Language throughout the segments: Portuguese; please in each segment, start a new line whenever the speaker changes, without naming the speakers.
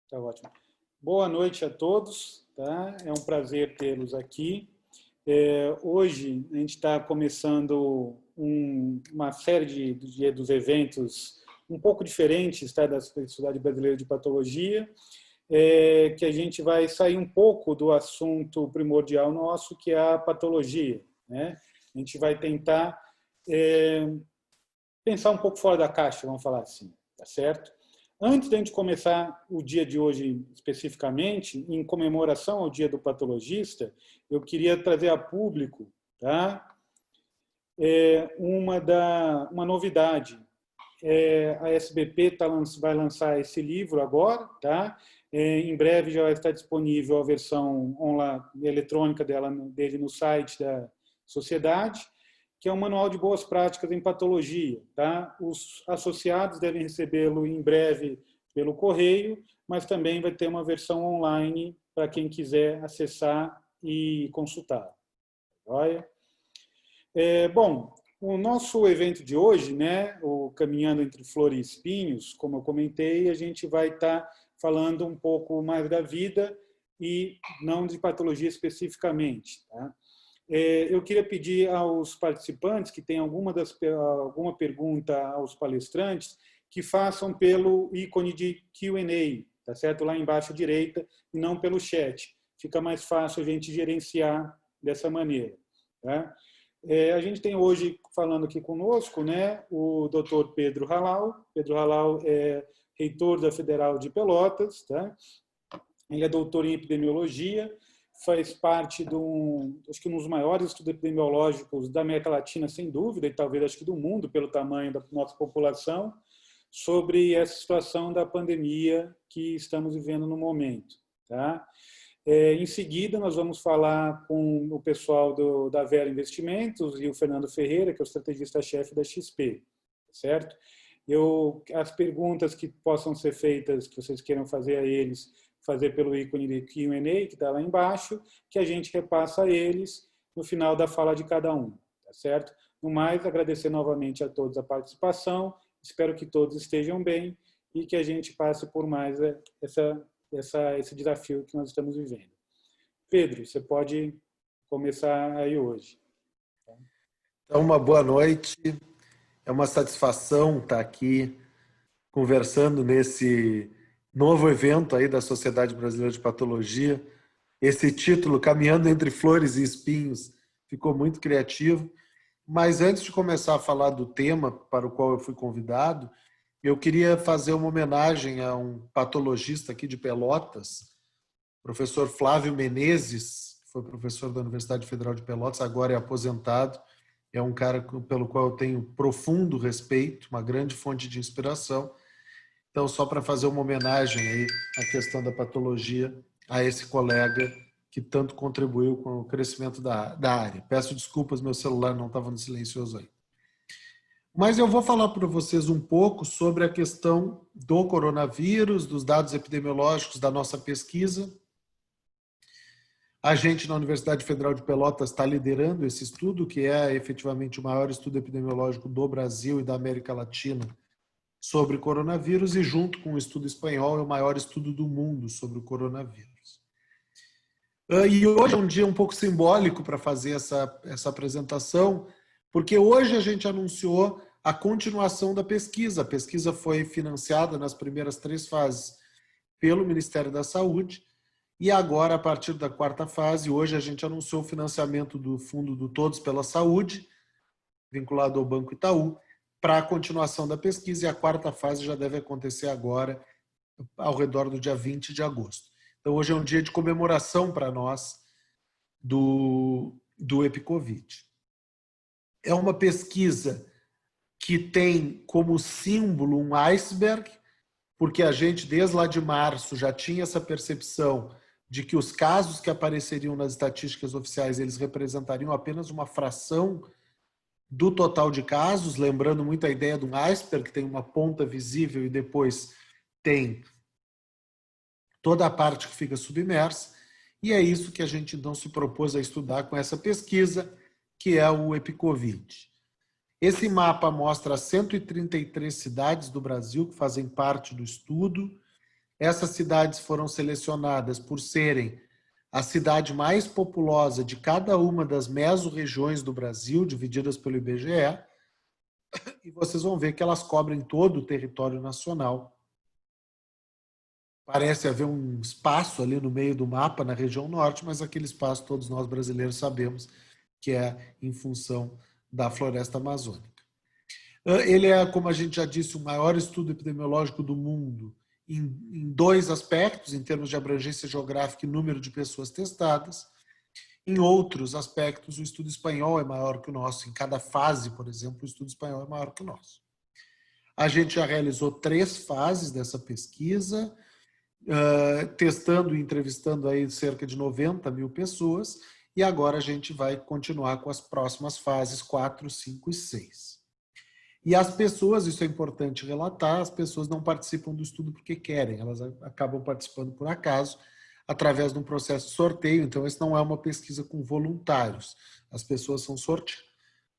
Tá ótimo. Boa noite a todos, tá? É um prazer tê-los aqui. Hoje a gente está começando uma série dos eventos um pouco diferentes, tá? Da Sociedade Brasileira de Patologia, que a gente vai sair um pouco do assunto primordial nosso, que é a patologia, né? A gente vai tentar pensar um pouco fora da caixa, vamos falar assim, tá certo? Antes de a gente começar o dia de hoje especificamente, em comemoração ao Dia do Patologista, eu queria trazer a público, tá? Uma novidade. A SBP vai lançar esse livro agora, tá? Em breve já vai estar disponível a versão online, eletrônica dele no site da sociedade, que é um manual de boas práticas em patologia. Tá? Os associados devem recebê-lo em breve pelo correio, mas também vai ter uma versão online para quem quiser acessar e consultar. Olha. Bom, o nosso evento de hoje, né, o Caminhando entre Flores e Espinhos, como eu comentei, a gente vai estar falando um pouco mais da vida e não de patologia especificamente. Tá? Eu queria pedir aos participantes que tenham alguma pergunta aos palestrantes, que façam pelo ícone de Q&A, tá certo? Lá embaixo à direita, e não pelo chat. Fica mais fácil a gente gerenciar dessa maneira. Tá? A gente tem hoje, falando aqui conosco, né, o Dr. Pedro Halal. Pedro Halal é reitor da Federal de Pelotas. Tá? Ele é doutor em epidemiologia, faz parte acho que um dos maiores estudos epidemiológicos da América Latina, sem dúvida, e talvez acho que do mundo, pelo tamanho da nossa população, sobre essa situação da pandemia que estamos vivendo no momento. Tá? Em seguida, nós vamos falar com o pessoal da Vera Investimentos e o Fernando Ferreira, que é o estrategista-chefe da XP, certo? As perguntas que possam ser feitas, que vocês queiram fazer a eles, fazer pelo ícone de Q&A, que está lá embaixo, que a gente repassa a eles no final da fala de cada um, tá certo? No mais, agradecer novamente a todos a participação, espero que todos estejam bem e que a gente passe por mais esse desafio que nós estamos vivendo. Pedro, você pode começar aí hoje.
Então, uma boa noite. É uma satisfação estar aqui conversando nesse novo evento aí da Sociedade Brasileira de Patologia. Esse título, Caminhando entre Flores e Espinhos, ficou muito criativo. Mas antes de começar a falar do tema para o qual eu fui convidado, eu queria fazer uma homenagem a um patologista aqui de Pelotas, professor Flávio Menezes, que foi professor da Universidade Federal de Pelotas, agora é aposentado. É um cara pelo qual eu tenho profundo respeito, uma grande fonte de inspiração. Então, só para fazer uma homenagem aí à questão da patologia, a esse colega que tanto contribuiu com o crescimento da área. Peço desculpas, meu celular não estava no silencioso aí. Mas eu vou falar para vocês um pouco sobre a questão do coronavírus, dos dados epidemiológicos da nossa pesquisa. A gente, na Universidade Federal de Pelotas, está liderando esse estudo, que é efetivamente o maior estudo epidemiológico do Brasil e da América Latina sobre coronavírus, e junto com o estudo espanhol, é o maior estudo do mundo sobre o coronavírus. E hoje é um dia um pouco simbólico para fazer essa apresentação, porque hoje a gente anunciou a continuação da pesquisa. A pesquisa foi financiada nas primeiras 3 fases pelo Ministério da Saúde, e agora, a partir da 4ª fase, hoje a gente anunciou o financiamento do Fundo do Todos pela Saúde, vinculado ao Banco Itaú, para a continuação da pesquisa, e a 4ª fase já deve acontecer agora, ao redor do dia 20 de agosto. Então, hoje é um dia de comemoração para nós do EpiCovid. É uma pesquisa que tem como símbolo um iceberg, porque a gente, desde lá de março, já tinha essa percepção de que os casos que apareceriam nas estatísticas oficiais, eles representariam apenas uma fração do total de casos, lembrando muito a ideia de um iceberg, que tem uma ponta visível e depois tem toda a parte que fica submersa, e é isso que a gente então se propôs a estudar com essa pesquisa, que é o EpiCovid. Esse mapa mostra 133 cidades do Brasil que fazem parte do estudo, Essas cidades foram selecionadas por serem a cidade mais populosa de cada uma das mesorregiões do Brasil, divididas pelo IBGE, e vocês vão ver que elas cobrem todo o território nacional. Parece haver um espaço ali no meio do mapa, na região norte, mas aquele espaço todos nós brasileiros sabemos que é em função da floresta amazônica. Ele é, como a gente já disse, o maior estudo epidemiológico do mundo em dois aspectos, em termos de abrangência geográfica e número de pessoas testadas. Em outros aspectos, o estudo espanhol é maior que o nosso. Em cada fase, por exemplo, o estudo espanhol é maior que o nosso. A gente já realizou 3 fases dessa pesquisa, testando e entrevistando aí cerca de 90 mil pessoas, e agora a gente vai continuar com as próximas fases 4, 5 e 6. E as pessoas, isso é importante relatar, as pessoas não participam do estudo porque querem, elas acabam participando por acaso, através de um processo de sorteio. Então, esse não é uma pesquisa com voluntários, as pessoas são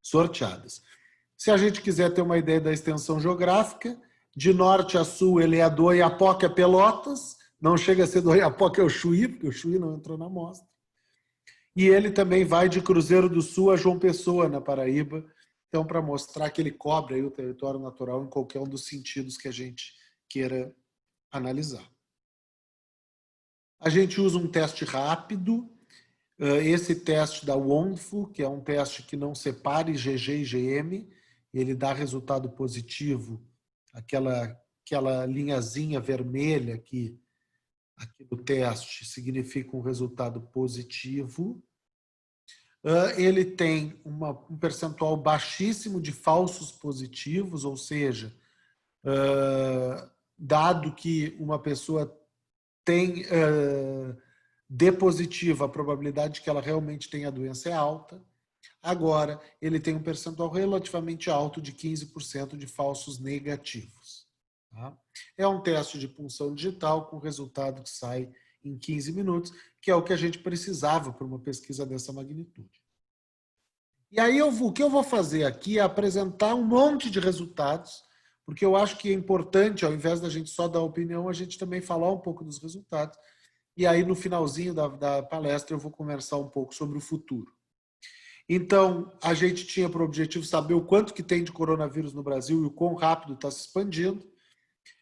sorteadas. Se a gente quiser ter uma ideia da extensão geográfica, de norte a sul ele é do Oiapoque a Pelotas, não chega a ser do Oiapoque ao Chuí, porque o Chuí não entrou na amostra. E ele também vai de Cruzeiro do Sul a João Pessoa, na Paraíba, então para mostrar que ele cobre aí o território natural em qualquer um dos sentidos que a gente queira analisar. A gente usa um teste rápido, esse teste da WONFO, que é um teste que não separa IgG e IgM, ele dá resultado positivo, aquela linhazinha vermelha aqui do teste significa um resultado positivo. Ele tem um percentual baixíssimo de falsos positivos, ou seja, dado que uma pessoa tem D positiva, a probabilidade de que ela realmente tenha a doença é alta. Agora, ele tem um percentual relativamente alto de 15% de falsos negativos. Tá? É um teste de punção digital com resultado que sai em 15 minutos, que é o que a gente precisava para uma pesquisa dessa magnitude. E aí, o que eu vou fazer aqui é apresentar um monte de resultados, porque eu acho que é importante, ao invés da gente só dar opinião, a gente também falar um pouco dos resultados. E aí, no finalzinho da palestra, eu vou conversar um pouco sobre o futuro. Então, a gente tinha por objetivo saber o quanto que tem de coronavírus no Brasil e o quão rápido está se expandindo.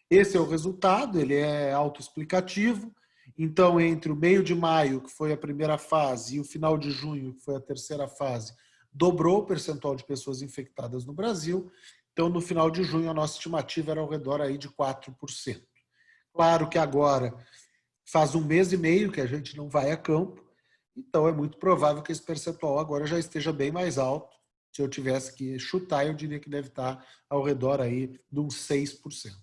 Esse é o resultado, ele é autoexplicativo. Então, entre o meio de maio, que foi a primeira fase, e o final de junho, que foi a terceira fase, dobrou o percentual de pessoas infectadas no Brasil. Então, no final de junho, a nossa estimativa era ao redor aí de 4%. Claro que agora faz 1 mês e meio que a gente não vai a campo, então é muito provável que esse percentual agora já esteja bem mais alto. Se eu tivesse que chutar, eu diria que deve estar ao redor aí de uns 6%.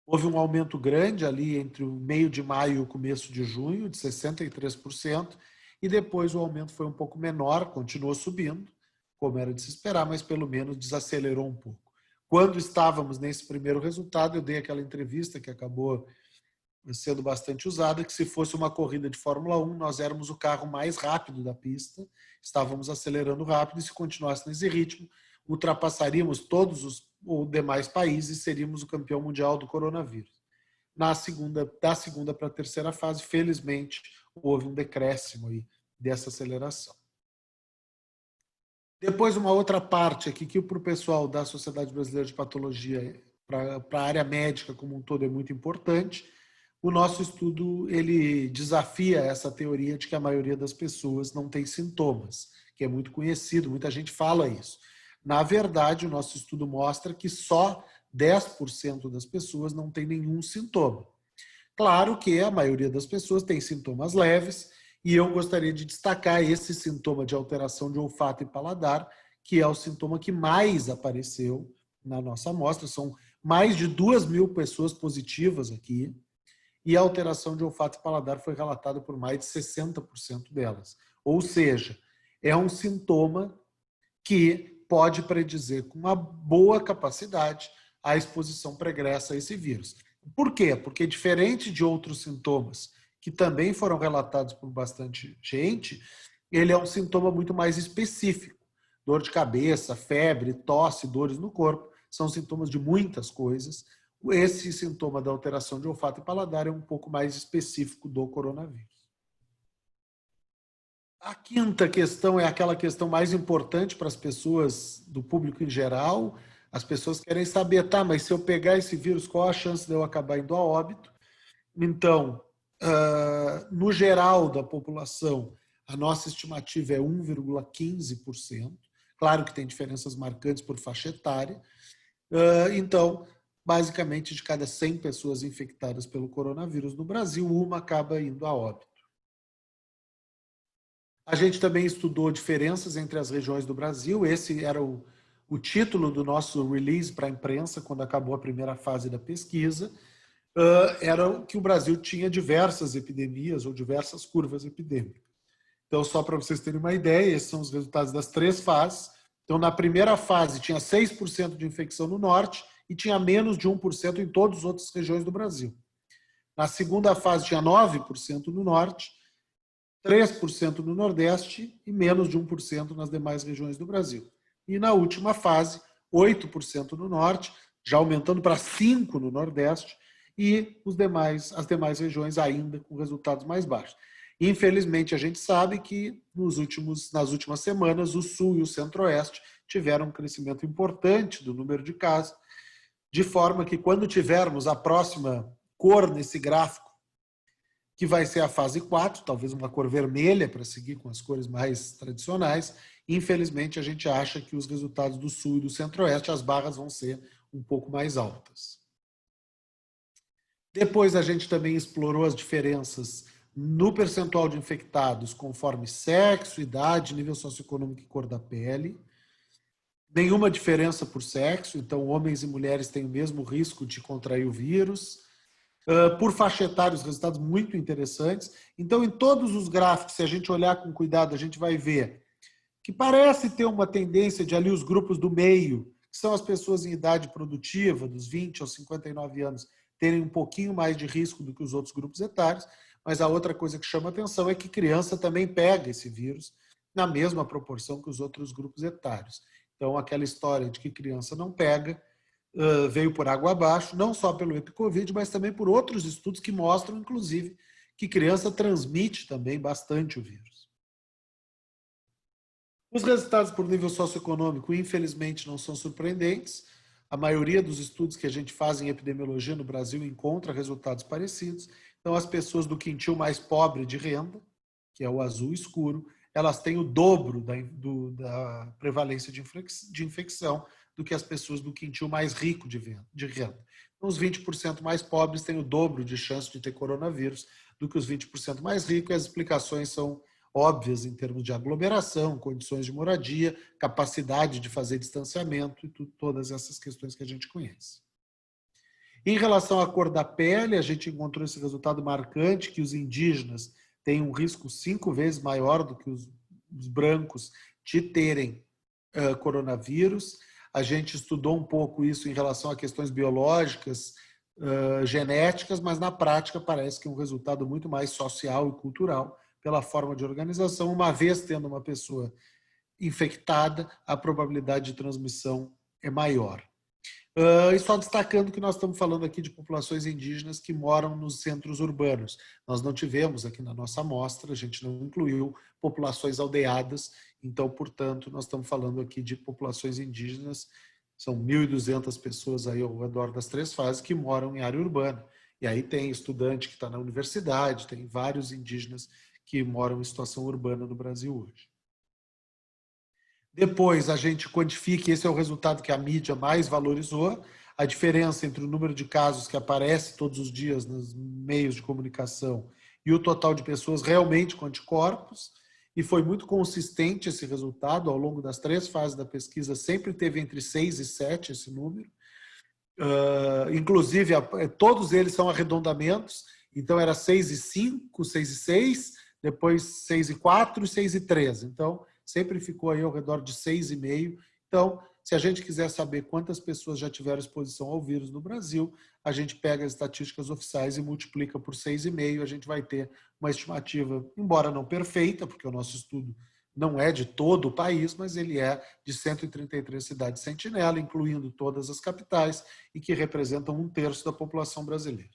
Houve um aumento grande ali entre o meio de maio e o começo de junho, de 63%, e depois o aumento foi um pouco menor, continuou subindo, como era de se esperar, mas pelo menos desacelerou um pouco. Quando estávamos nesse primeiro resultado, eu dei aquela entrevista que acabou sendo bastante usada, que se fosse uma corrida de Fórmula 1, nós éramos o carro mais rápido da pista, estávamos acelerando rápido, e se continuasse nesse ritmo, ultrapassaríamos todos os demais países e seríamos o campeão mundial do coronavírus. Da segunda para a terceira fase, felizmente, houve um decréscimo aí dessa aceleração. Depois, uma outra parte aqui, que para o pessoal da Sociedade Brasileira de Patologia, para a área médica como um todo, é muito importante. O nosso estudo ele desafia essa teoria de que a maioria das pessoas não tem sintomas, que é muito conhecido, muita gente fala isso. Na verdade, o nosso estudo mostra que só 10% das pessoas não tem nenhum sintoma. Claro que a maioria das pessoas tem sintomas leves, e eu gostaria de destacar esse sintoma de alteração de olfato e paladar, que é o sintoma que mais apareceu na nossa amostra. São mais de 2.000 pessoas positivas aqui, e a alteração de olfato e paladar foi relatada por mais de 60% delas. Ou seja, é um sintoma que pode predizer com uma boa capacidade a exposição pregressa a esse vírus. Por quê? Porque diferente de outros sintomas que também foram relatados por bastante gente, ele é um sintoma muito mais específico. Dor de cabeça, febre, tosse, dores no corpo, são sintomas de muitas coisas. esse sintoma da alteração de olfato e paladar é um pouco mais específico do coronavírus. A quinta questão é aquela questão mais importante para as pessoas, do público em geral. As pessoas querem saber, tá, mas se eu pegar esse vírus, qual a chance de eu acabar indo a óbito? Então, no geral da população, a nossa estimativa é 1,15%. Claro que tem diferenças marcantes por faixa etária. Então, basicamente, de cada 100 pessoas infectadas pelo coronavírus no Brasil, uma acaba indo a óbito. A gente também estudou diferenças entre as regiões do Brasil. Esse era o título do nosso release para a imprensa, quando acabou a primeira fase da pesquisa. Era que o Brasil tinha diversas epidemias ou diversas curvas epidêmicas. Então, só para vocês terem uma ideia, esses são os resultados das 3 fases. Então, na primeira fase, tinha 6% de infecção no norte e tinha menos de 1% em todas as outras regiões do Brasil. Na segunda fase, tinha 9% no norte, 3% no Nordeste e menos de 1% nas demais regiões do Brasil. E na última fase, 8% no Norte, já aumentando para 5% no Nordeste, e as demais regiões ainda com resultados mais baixos. Infelizmente, a gente sabe que nas últimas semanas, o Sul e o Centro-Oeste tiveram um crescimento importante do número de casos, de forma que quando tivermos a próxima cor nesse gráfico, que vai ser a fase 4, talvez uma cor vermelha para seguir com as cores mais tradicionais. Infelizmente, a gente acha que os resultados do Sul e do Centro-Oeste, as barras vão ser um pouco mais altas. Depois, a gente também explorou as diferenças no percentual de infectados conforme sexo, idade, nível socioeconômico e cor da pele. Nenhuma diferença por sexo, então homens e mulheres têm o mesmo risco de contrair o vírus. Por faixa etária, os resultados muito interessantes. Então, em todos os gráficos, se a gente olhar com cuidado, a gente vai ver que parece ter uma tendência de ali os grupos do meio, que são as pessoas em idade produtiva, dos 20 aos 59 anos, terem um pouquinho mais de risco do que os outros grupos etários, mas a outra coisa que chama atenção é que criança também pega esse vírus na mesma proporção que os outros grupos etários. Então, aquela história de que criança não pega, veio por água abaixo, não só pelo EpiCovid, mas também por outros estudos que mostram, inclusive, que criança transmite também bastante o vírus. Os resultados por nível socioeconômico, infelizmente, não são surpreendentes. A maioria dos estudos que a gente faz em epidemiologia no Brasil encontra resultados parecidos. Então, as pessoas do quintil mais pobre de renda, que é o azul escuro, elas têm o dobro da prevalência de infecção do que as pessoas do quintil mais rico de renda. Então, os 20% mais pobres têm o dobro de chance de ter coronavírus do que os 20% mais ricos, e as explicações são óbvias em termos de aglomeração, condições de moradia, capacidade de fazer distanciamento e todas essas questões que a gente conhece. Em relação à cor da pele, a gente encontrou esse resultado marcante, que os indígenas têm um risco 5 vezes maior do que os brancos de terem coronavírus. A gente estudou um pouco isso em relação a questões biológicas, genéticas, mas na prática parece que é um resultado muito mais social e cultural pela forma de organização. Uma vez tendo uma pessoa infectada, a probabilidade de transmissão é maior. E só destacando que nós estamos falando aqui de populações indígenas que moram nos centros urbanos. Nós não tivemos aqui na nossa amostra, a gente não incluiu populações aldeadas, então, portanto, nós estamos falando aqui de populações indígenas, são 1.200 pessoas aí ao redor das 3 fases que moram em área urbana. E aí tem estudante que está na universidade, tem vários indígenas que moram em situação urbana no Brasil hoje. Depois a gente quantifica, esse é o resultado que a mídia mais valorizou, a diferença entre o número de casos que aparece todos os dias nos meios de comunicação e o total de pessoas realmente com anticorpos, e foi muito consistente esse resultado ao longo das 3 fases da pesquisa, sempre teve entre 6 e 7 esse número. Inclusive, todos eles são arredondamentos, então era 6 e 5, 6 e 6, depois 6 e 4 e 6 e 3. Então, sempre ficou aí ao redor de 6,5. Então, se a gente quiser saber quantas pessoas já tiveram exposição ao vírus no Brasil, a gente pega as estatísticas oficiais e multiplica por 6,5, a gente vai ter uma estimativa, embora não perfeita, porque o nosso estudo não é de todo o país, mas ele é de 133 cidades sentinela, incluindo todas as capitais, e que representam 1/3 da população brasileira.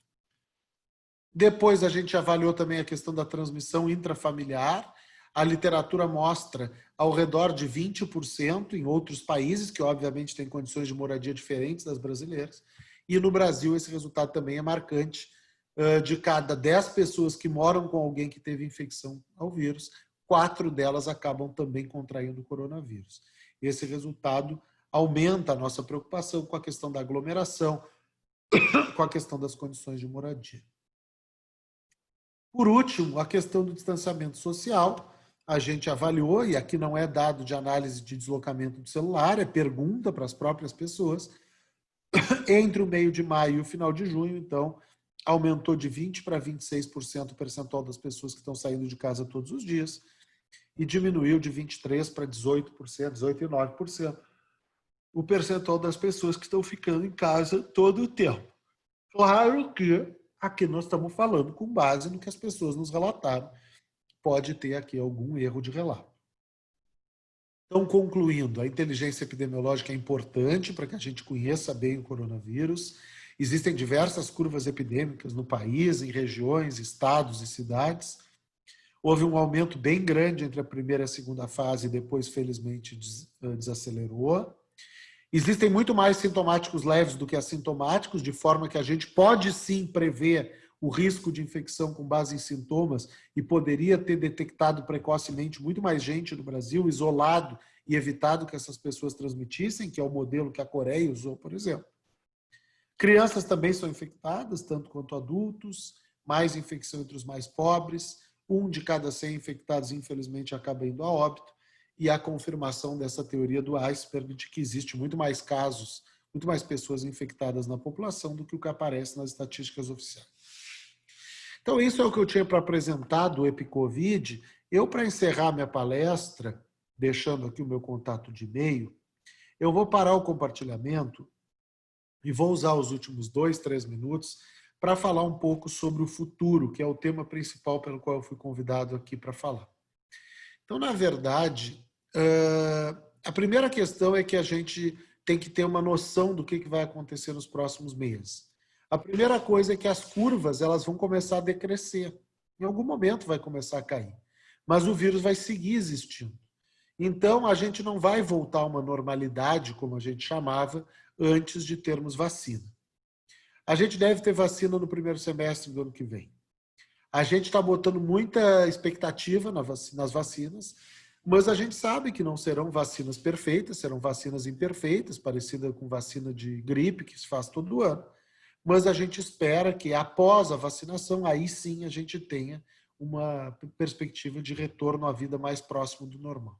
Depois a gente avaliou também a questão da transmissão intrafamiliar. A literatura mostra ao redor de 20% em outros países, que obviamente têm condições de moradia diferentes das brasileiras. E no Brasil esse resultado também é marcante. De cada 10 pessoas que moram com alguém que teve infecção ao vírus, 4 delas acabam também contraindo o coronavírus. Esse resultado aumenta a nossa preocupação com a questão da aglomeração, com a questão das condições de moradia. Por último, a questão do distanciamento social. A gente avaliou, e aqui não é dado de análise de deslocamento do celular, é pergunta para as próprias pessoas. Entre o meio de maio e o final de junho, então, aumentou de 20% para 26% o percentual das pessoas que estão saindo de casa todos os dias e diminuiu de 23% para 18%, 18,9% o percentual das pessoas que estão ficando em casa todo o tempo. Claro que aqui nós estamos falando com base no que as pessoas nos relataram. Pode ter aqui algum erro de relato. Então, concluindo, a inteligência epidemiológica é importante para que a gente conheça bem o coronavírus. Existem diversas curvas epidêmicas no país, em regiões, estados e cidades. Houve um aumento bem grande entre a primeira e a segunda fase e depois, felizmente, desacelerou. Existem muito mais sintomáticos leves do que assintomáticos, de forma que a gente pode sim prever o risco de infecção com base em sintomas e poderia ter detectado precocemente muito mais gente no Brasil, isolado e evitado que essas pessoas transmitissem, que é o modelo que a Coreia usou, por exemplo. Crianças também são infectadas, tanto quanto adultos, mais infecção entre os mais pobres, 1 de cada 100 infectados, infelizmente, acaba indo a óbito, e a confirmação dessa teoria do iceberg de que existe muito mais casos, muito mais pessoas infectadas na população do que o que aparece nas estatísticas oficiais. Então, isso é o que eu tinha para apresentar do EpiCovid. Eu, para encerrar minha palestra, deixando aqui o meu contato de e-mail, eu vou parar o compartilhamento e vou usar os últimos 2, 3 minutos para falar um pouco sobre o futuro, que é o tema principal pelo qual eu fui convidado aqui para falar. Então, na verdade, a primeira questão é que a gente tem que ter uma noção do que vai acontecer nos próximos meses. A primeira coisa é que as curvas elas vão começar a decrescer. Em algum momento vai começar a cair. Mas o vírus vai seguir existindo. Então, a gente não vai voltar a uma normalidade, como a gente chamava, antes de termos vacina. A gente deve ter vacina no primeiro semestre do ano que vem. A gente está botando muita expectativa nas vacinas, mas a gente sabe que não serão vacinas perfeitas, serão vacinas imperfeitas, parecida com vacina de gripe, que se faz todo ano. Mas a gente espera que, após a vacinação, aí sim a gente tenha uma perspectiva de retorno à vida mais próximo do normal.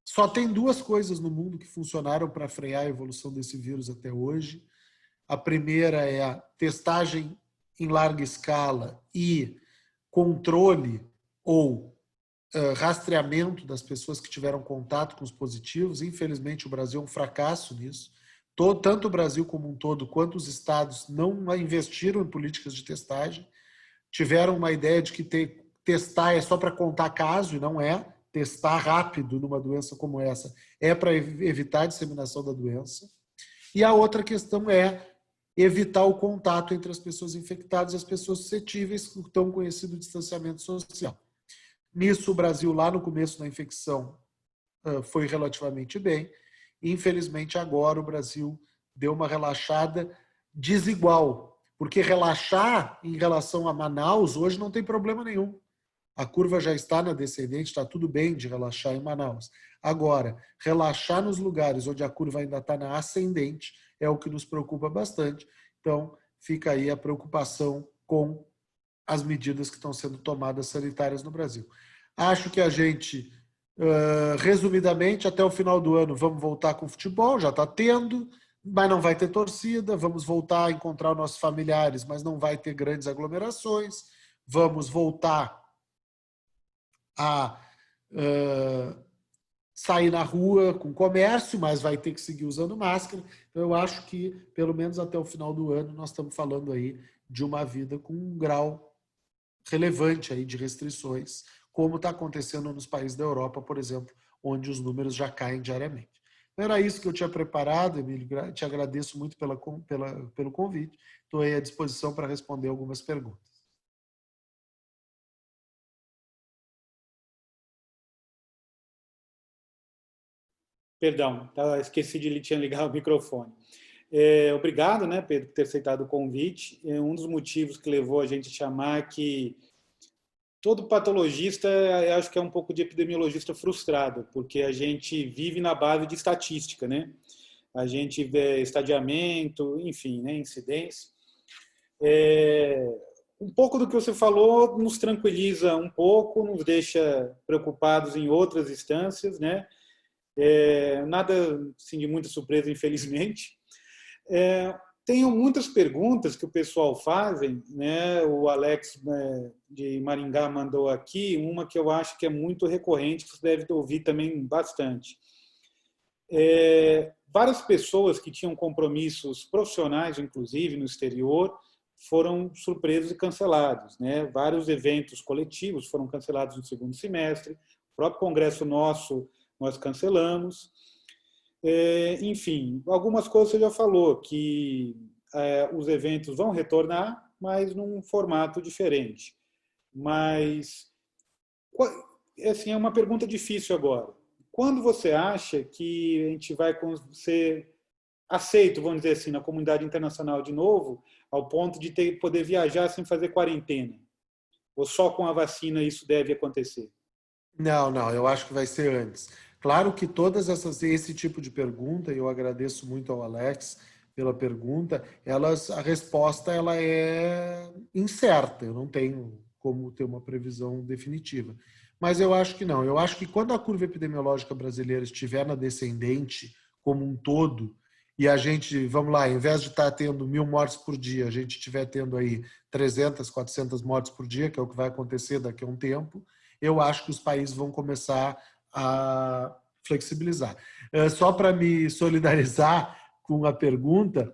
Só tem 2 coisas no mundo que funcionaram para frear a evolução desse vírus até hoje. A primeira é a testagem em larga escala e controle ou rastreamento das pessoas que tiveram contato com os positivos. Infelizmente, o Brasil é um fracasso nisso. Tanto o Brasil como um todo, quanto os estados não investiram em políticas de testagem. Tiveram uma ideia de que testar é só para contar caso, e não é. Testar rápido numa doença como essa é para evitar a disseminação da doença. E a outra questão é evitar o contato entre as pessoas infectadas e as pessoas suscetíveis, o tão conhecido distanciamento social. Nisso, o Brasil, lá no começo da infecção, foi relativamente bem. Infelizmente, agora o Brasil deu uma relaxada desigual, porque relaxar em relação a Manaus hoje não tem problema nenhum. A curva já está na descendente, está tudo bem de relaxar em Manaus. Agora, relaxar nos lugares onde a curva ainda está na ascendente é o que nos preocupa bastante. Então, fica aí a preocupação com as medidas que estão sendo tomadas sanitárias no Brasil. Acho que a gente, resumidamente, até o final do ano, vamos voltar com o futebol, já está tendo, mas não vai ter torcida, vamos voltar a encontrar nossos familiares, mas não vai ter grandes aglomerações, vamos voltar a sair na rua com comércio, mas vai ter que seguir usando máscara. Então, eu acho que, pelo menos até o final do ano, nós estamos falando aí de uma vida com um grau relevante aí de restrições, como está acontecendo nos países da Europa, por exemplo, onde os números já caem diariamente. Então, era isso que eu tinha preparado, Emílio. Te agradeço muito pelo convite. Estou aí à disposição para responder algumas perguntas.
Perdão, esqueci de tinha ligar o microfone. Obrigado, né, Pedro, por ter aceitado o convite. Um dos motivos que levou a gente a chamar é que todo patologista, eu acho que é um pouco de epidemiologista frustrado, porque a gente vive na base de estatística, né? A gente vê estadiamento, enfim, né, incidência. Um pouco do que você falou nos tranquiliza um pouco, nos deixa preocupados em outras instâncias, né? Nada assim, de muita surpresa, infelizmente. Tenho muitas perguntas que o pessoal fazem, né? O Alex de Maringá mandou aqui uma que eu acho que é muito recorrente, que você deve ouvir também bastante. Várias pessoas que tinham compromissos profissionais, inclusive no exterior, foram surpresos e cancelados, né? Vários eventos coletivos foram cancelados no segundo semestre, o próprio congresso nosso nós cancelamos. Enfim, algumas coisas você já falou, que os eventos vão retornar, mas num formato diferente. Mas, assim, é uma pergunta difícil agora. Quando você acha que a gente vai ser aceito, vamos dizer assim, na comunidade internacional de novo, ao ponto de poder viajar sem fazer quarentena? Ou só com a vacina isso deve acontecer?
Não, eu acho que vai ser antes. Claro que esse tipo de pergunta, e eu agradeço muito ao Alex pela pergunta, a resposta ela é incerta, eu não tenho como ter uma previsão definitiva. Mas eu acho que não. Eu acho que quando a curva epidemiológica brasileira estiver na descendente como um todo, e a gente, vamos lá, em vez de estar tendo 1.000 mortes por dia, a gente estiver tendo aí 300, 400 mortes por dia, que é o que vai acontecer daqui a um tempo, eu acho que os países vão começar a flexibilizar. Só para me solidarizar com a pergunta,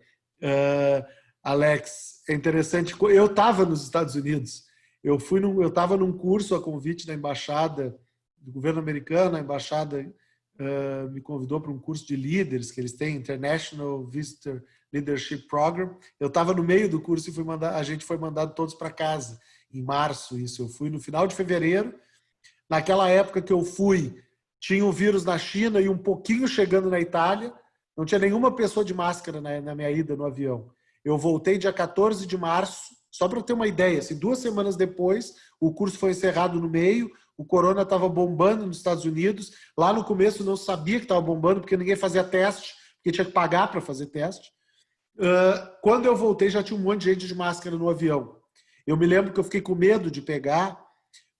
Alex, é interessante, eu estava nos Estados Unidos, eu estava num curso a convite da embaixada do governo americano, a embaixada me convidou para um curso de líderes que eles têm, International Visitor Leadership Program. Eu estava no meio do curso e a gente foi mandado todos para casa, em março, isso. Eu fui no final de fevereiro. Naquela época que eu fui, tinha o vírus na China e um pouquinho chegando na Itália. Não tinha nenhuma pessoa de máscara na minha ida no avião. Eu voltei dia 14 de março, só para ter uma ideia. Assim, 2 semanas depois, o curso foi encerrado no meio, o corona estava bombando nos Estados Unidos. Lá no começo não sabia que estava bombando, porque ninguém fazia teste, porque tinha que pagar para fazer teste. Quando eu voltei, já tinha um monte de gente de máscara no avião. Eu me lembro que eu fiquei com medo de pegar,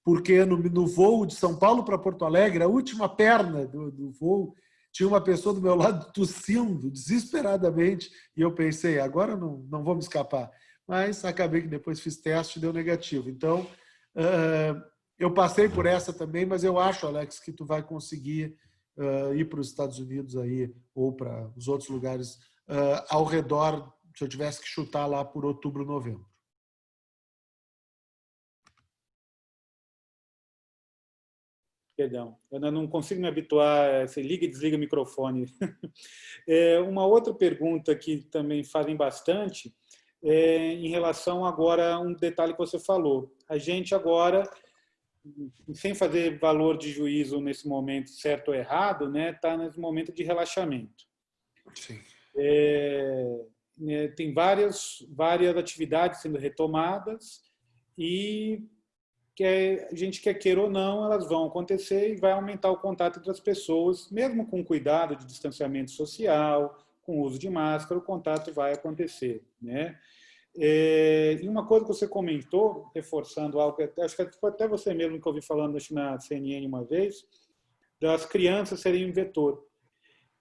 porque no voo de São Paulo para Porto Alegre, a última perna do voo, tinha uma pessoa do meu lado tossindo desesperadamente, e eu pensei, agora não vou me escapar. Mas acabei que depois fiz teste e deu negativo. Então, eu passei por essa também, mas eu acho, Alex, que tu vai conseguir ir para os Estados Unidos aí, ou para os outros lugares ao redor, se eu tivesse que chutar lá por outubro, novembro.
Perdão, eu ainda não consigo me habituar, você liga e desliga o microfone. Uma outra pergunta que também fazem bastante em relação agora a um detalhe que você falou. A gente agora, sem fazer valor de juízo nesse momento certo ou errado, né, está nesse momento de relaxamento.
Sim.
Tem várias atividades sendo retomadas e que a gente quer queira ou não, elas vão acontecer e vai aumentar o contato entre as pessoas, mesmo com cuidado de distanciamento social, com uso de máscara, o contato vai acontecer, né? E uma coisa que você comentou, reforçando algo, acho que foi até você mesmo que eu ouvi falando na CNN uma vez, das crianças serem um vetor.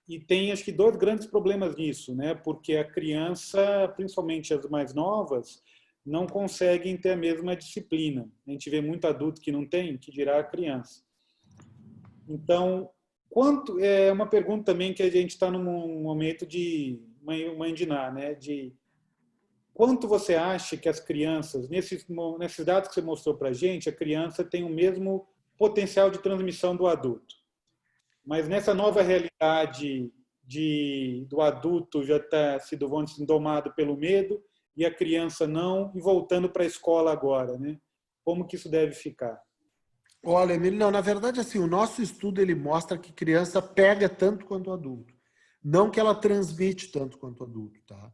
E tem, acho que, 2 grandes problemas nisso, né? Porque a criança, principalmente as mais novas, não conseguem ter a mesma disciplina. A gente vê muito adulto que não tem, que dirá a criança. Então, é uma pergunta também que a gente está num momento de mandinar, né? De quanto você acha que as crianças, nesses dados que você mostrou para a gente, a criança tem o mesmo potencial de transmissão do adulto. Mas nessa nova realidade do adulto já está sido, vamos dizer, domado pelo medo e a criança não, e voltando para a escola agora, né? Como que isso deve ficar?
Olha, Emílio, não, na verdade, assim, o nosso estudo ele mostra que criança pega tanto quanto adulto, não que ela transmite tanto quanto adulto, tá?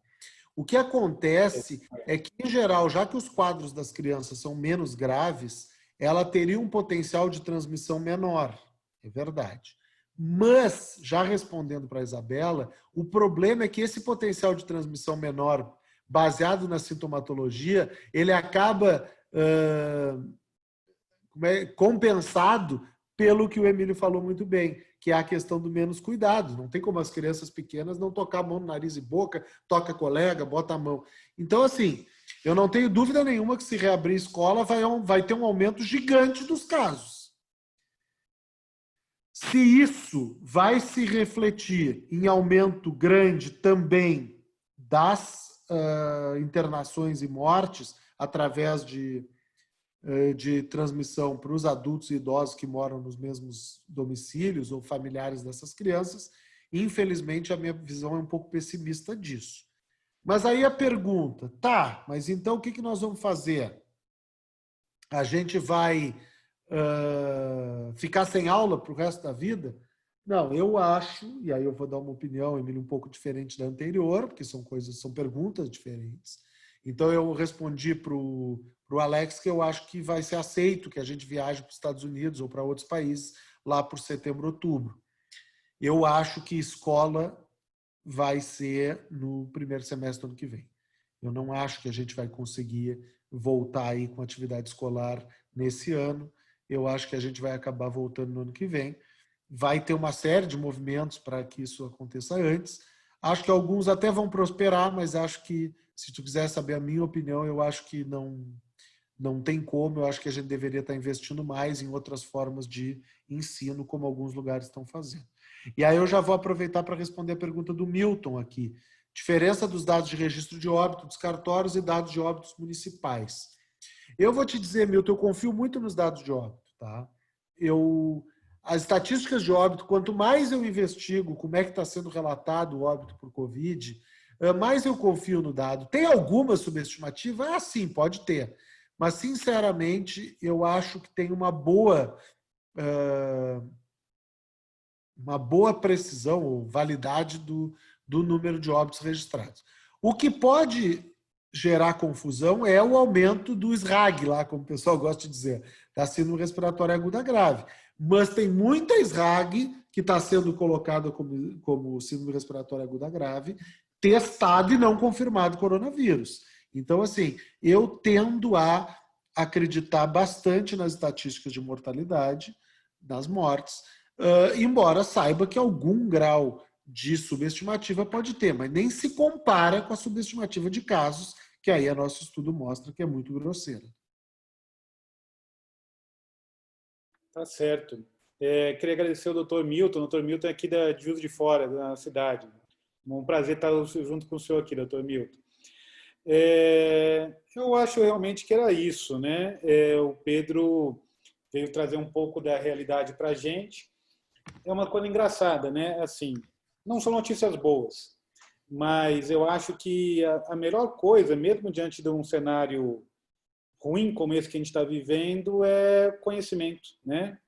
O que acontece é que, em geral, já que os quadros das crianças são menos graves, ela teria um potencial de transmissão menor, é verdade. Mas, já respondendo para a Isabela, o problema é que esse potencial de transmissão menor, baseado na sintomatologia, ele acaba compensado pelo que o Emílio falou muito bem, que é a questão do menos cuidado. Não tem como as crianças pequenas não tocar a mão no nariz e boca, toca colega, bota a mão. Então, assim, eu não tenho dúvida nenhuma que se reabrir escola vai ter um aumento gigante dos casos. Se isso vai se refletir em aumento grande também das internações e mortes através de transmissão para os adultos e idosos que moram nos mesmos domicílios ou familiares dessas crianças, infelizmente a minha visão é um pouco pessimista disso. Mas aí a pergunta, tá, mas então o que nós vamos fazer? A gente vai ficar sem aula para o resto da vida? Não, eu acho, e aí eu vou dar uma opinião, Emílio, um pouco diferente da anterior, porque são perguntas diferentes. Então eu respondi para o Alex que eu acho que vai ser aceito que a gente viaje para os Estados Unidos ou para outros países lá por setembro, outubro. Eu acho que escola vai ser no primeiro semestre do ano que vem. Eu não acho que a gente vai conseguir voltar aí com atividade escolar nesse ano. Eu acho que a gente vai acabar voltando no ano que vem. Vai ter uma série de movimentos para que isso aconteça antes. Acho que alguns até vão prosperar, mas acho que, se tu quiser saber a minha opinião, eu acho que não tem como. Eu acho que a gente deveria estar investindo mais em outras formas de ensino, como alguns lugares estão fazendo. E aí eu já vou aproveitar para responder a pergunta do Milton aqui. Diferença dos dados de registro de óbito dos cartórios e dados de óbitos municipais. Eu vou te dizer, Milton, eu confio muito nos dados de óbito, tá? As estatísticas de óbito, quanto mais eu investigo como é que está sendo relatado o óbito por Covid, mais eu confio no dado. Tem alguma subestimativa? Ah, sim, pode ter. Mas, sinceramente, eu acho que tem uma boa precisão ou validade do número de óbitos registrados. O que pode gerar confusão é o aumento do SRAG, lá, como o pessoal gosta de dizer, da síndrome respiratória aguda grave. Mas tem muita SRAG que está sendo colocada como síndrome respiratória aguda grave, testado e não confirmado coronavírus. Então, assim, eu tendo a acreditar bastante nas estatísticas de mortalidade, das mortes, embora saiba que algum grau de subestimativa pode ter, mas nem se compara com a subestimativa de casos, que aí o nosso estudo mostra que é muito grosseira.
Tá certo. Queria agradecer ao Dr. Milton. O Dr. Milton é aqui de Juiz de Fora, da cidade. Um prazer estar junto com o senhor aqui, Dr. Milton. Eu acho realmente que era isso, né? O Pedro veio trazer um pouco da realidade para a gente. É uma coisa engraçada, né? Assim, não são notícias boas, mas eu acho que a melhor coisa, mesmo diante de um cenário ruim como esse que a gente está vivendo, é conhecimento, né?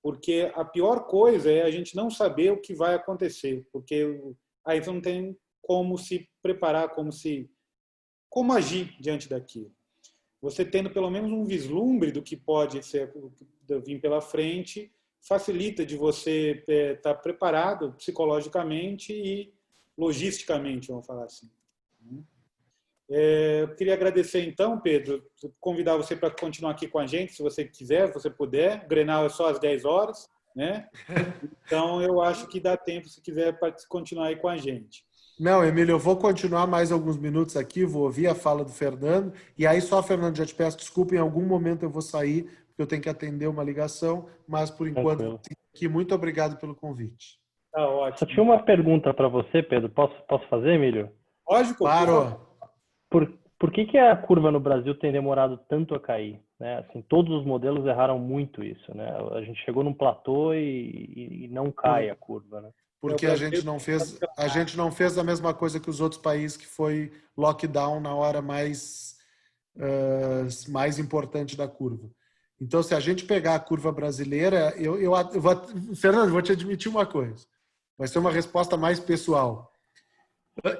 Porque a pior coisa é a gente não saber o que vai acontecer, porque aí você não tem como se preparar, como agir diante daquilo. Você tendo pelo menos um vislumbre do que pode vir pela frente, facilita de você estar preparado psicologicamente e logisticamente, vamos falar assim. Eu queria agradecer então, Pedro, convidar você para continuar aqui com a gente, se você quiser, se você puder. O Grenal é só às 10 horas, né? Então eu acho que dá tempo, se quiser, para continuar aí com a gente.
Não, Emílio, eu vou continuar mais alguns minutos aqui, vou ouvir a fala do Fernando, e aí só, Fernando, já te peço desculpa, em algum momento eu vou sair, porque eu tenho que atender uma ligação, mas por enquanto, aqui, muito obrigado pelo convite.
Tá ótimo.
Só tinha uma pergunta para você, Pedro. Posso fazer, Emílio?
Lógico.
Claro.
Por que a curva no Brasil tem demorado tanto a cair? né? Assim, todos os modelos erraram muito isso, né? A gente chegou num platô e não cai a curva, né?
Porque
o
a
brasileiro
gente não fez a mesma coisa que os outros países, que foi lockdown na hora mais importante da curva. Então, se a gente pegar a curva brasileira, Fernando, vou te admitir uma coisa. Vai ser uma resposta mais pessoal.